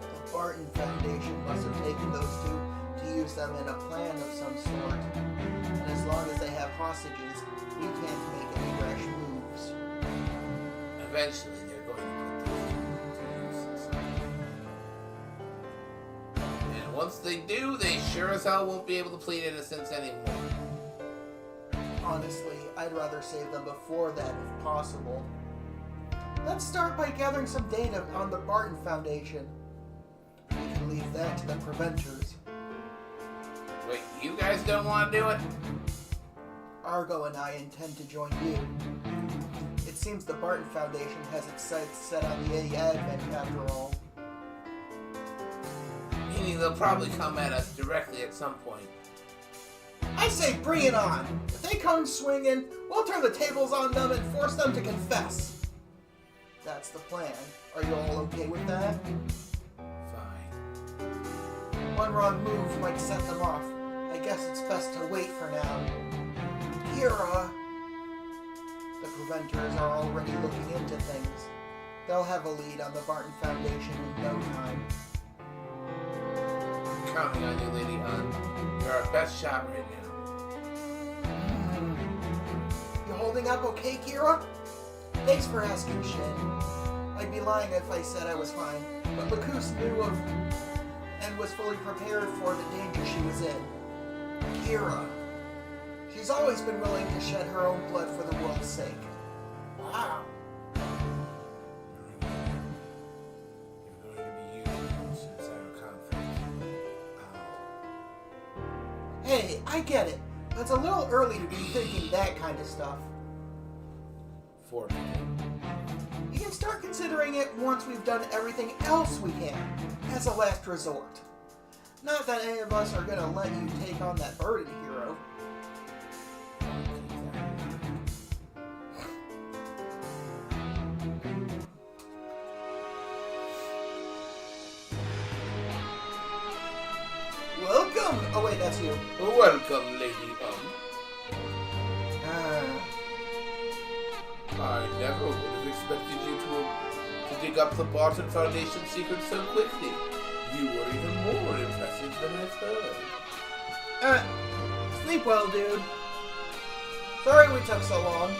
The Barton Foundation must have taken those two to use them in a plan of some sort. And as long as they have hostages, we can't make any rash moves. Eventually, they're going to put those two to use. And once they do, they sure as hell won't be able to plead innocence anymore. Honestly, I'd rather save them before that if possible. Let's start by gathering some data on the Barton Foundation. We can leave that to the Preventers. Wait, you guys don't want to do it? Argo and I intend to join you. It seems the Barton Foundation has its sights set on the Advent after all. Meaning they'll probably come at us directly at some point. I say bring it on! If they come swinging, we'll turn the tables on them and force them to confess. That's the plan. Are you all okay with that? Fine. One wrong move might set them off. I guess it's best to wait for now. Kira! The Preventers are already looking into things. They'll have a lead on the Barton Foundation in no time. I'm counting on you, Lady Hun. You're our best shot right now. You holding up okay, Kira? Thanks for asking, Shin. I'd be lying if I said I was fine, but Lacus knew of and was fully prepared for the danger she was in. Kira. She's always been willing to shed her own blood for the world's sake. Wow. You're going to be using suicidal conflict. Hey, I get it. But it's a little early to be thinking that kind of stuff. For me. You can start considering it once we've done everything else we can, as a last resort. Not that any of us are gonna let you take on that burden, hero. Welcome! Oh wait, that's you. Welcome, Lady I never would have expected you to dig up the Barton Foundation secret so quickly. You were even more impressive than I've heard. Sleep well, dude. Sorry we took so long.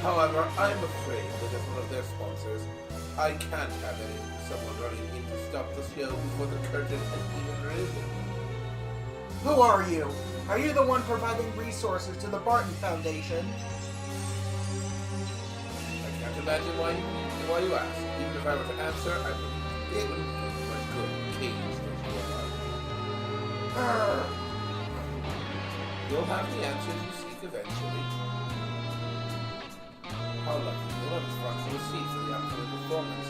However, I'm afraid that as one of their sponsors, I can't have someone running in to stop the show before the curtain has even risen. Who are you? Are you the one providing resources to the Barton Foundation? I can't imagine why you ask. Even if I were to answer, I wouldn't be able to do much good caged as you are. You'll have the answers you seek eventually. How lucky you'll have a front row seat for the upcoming performance,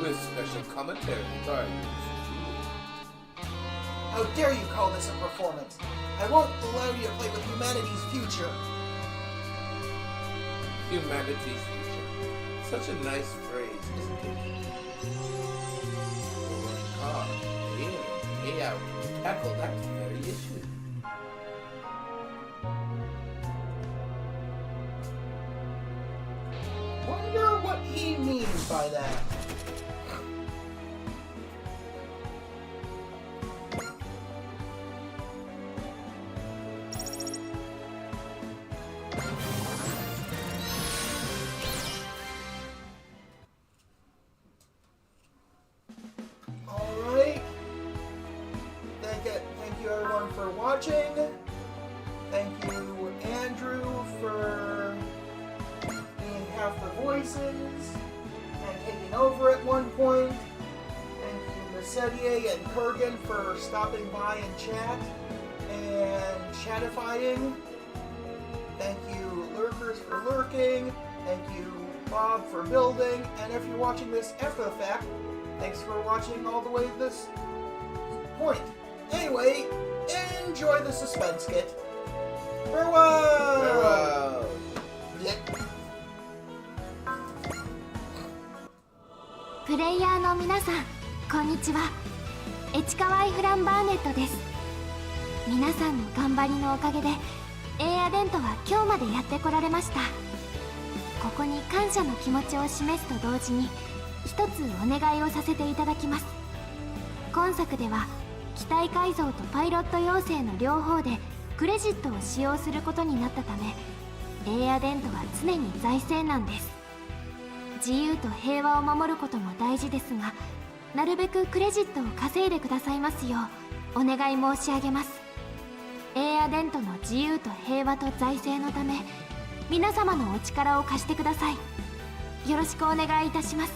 with special commentary by yours truly. How dare you call this a performance? I won't allow you to play with humanity's future. Humanity's future. Such a nice phrase, isn't it? We're working hard, day in, day out, to tackle that very issue. Wonder what he means by that. Alright. Thank you everyone for watching. Thank you Andrew for being half the voices and taking over at one point. Thank you Mercedier and Kurgan for stopping by and chat and chatifying. Thank you Lurkers for lurking. Thank you Bob for building. And if you're watching this after the fact, thanks for watching all the way to this point. Anyway, enjoy the suspense kit. Farewell! Farewell! Yeah. プレイヤーの皆さん、こんにちは。エチカワイ・フランバーネットです。皆さんの頑張りのおかげでエアデントは今日までやってこられました。ここに感謝の気持ちを示すと同時に一つお願いをさせていただきます。今作では機体改造とパイロット養成の両方でクレジットを使用することになったため、エアデントは常に財政難です。自由と平和を守ることも大事ですが、なるべくクレジットを稼いでくださいますようお願い申し上げます。エアデントの自由と平和と財政のため、皆様のお力を貸してください。よろしくお願いいたします。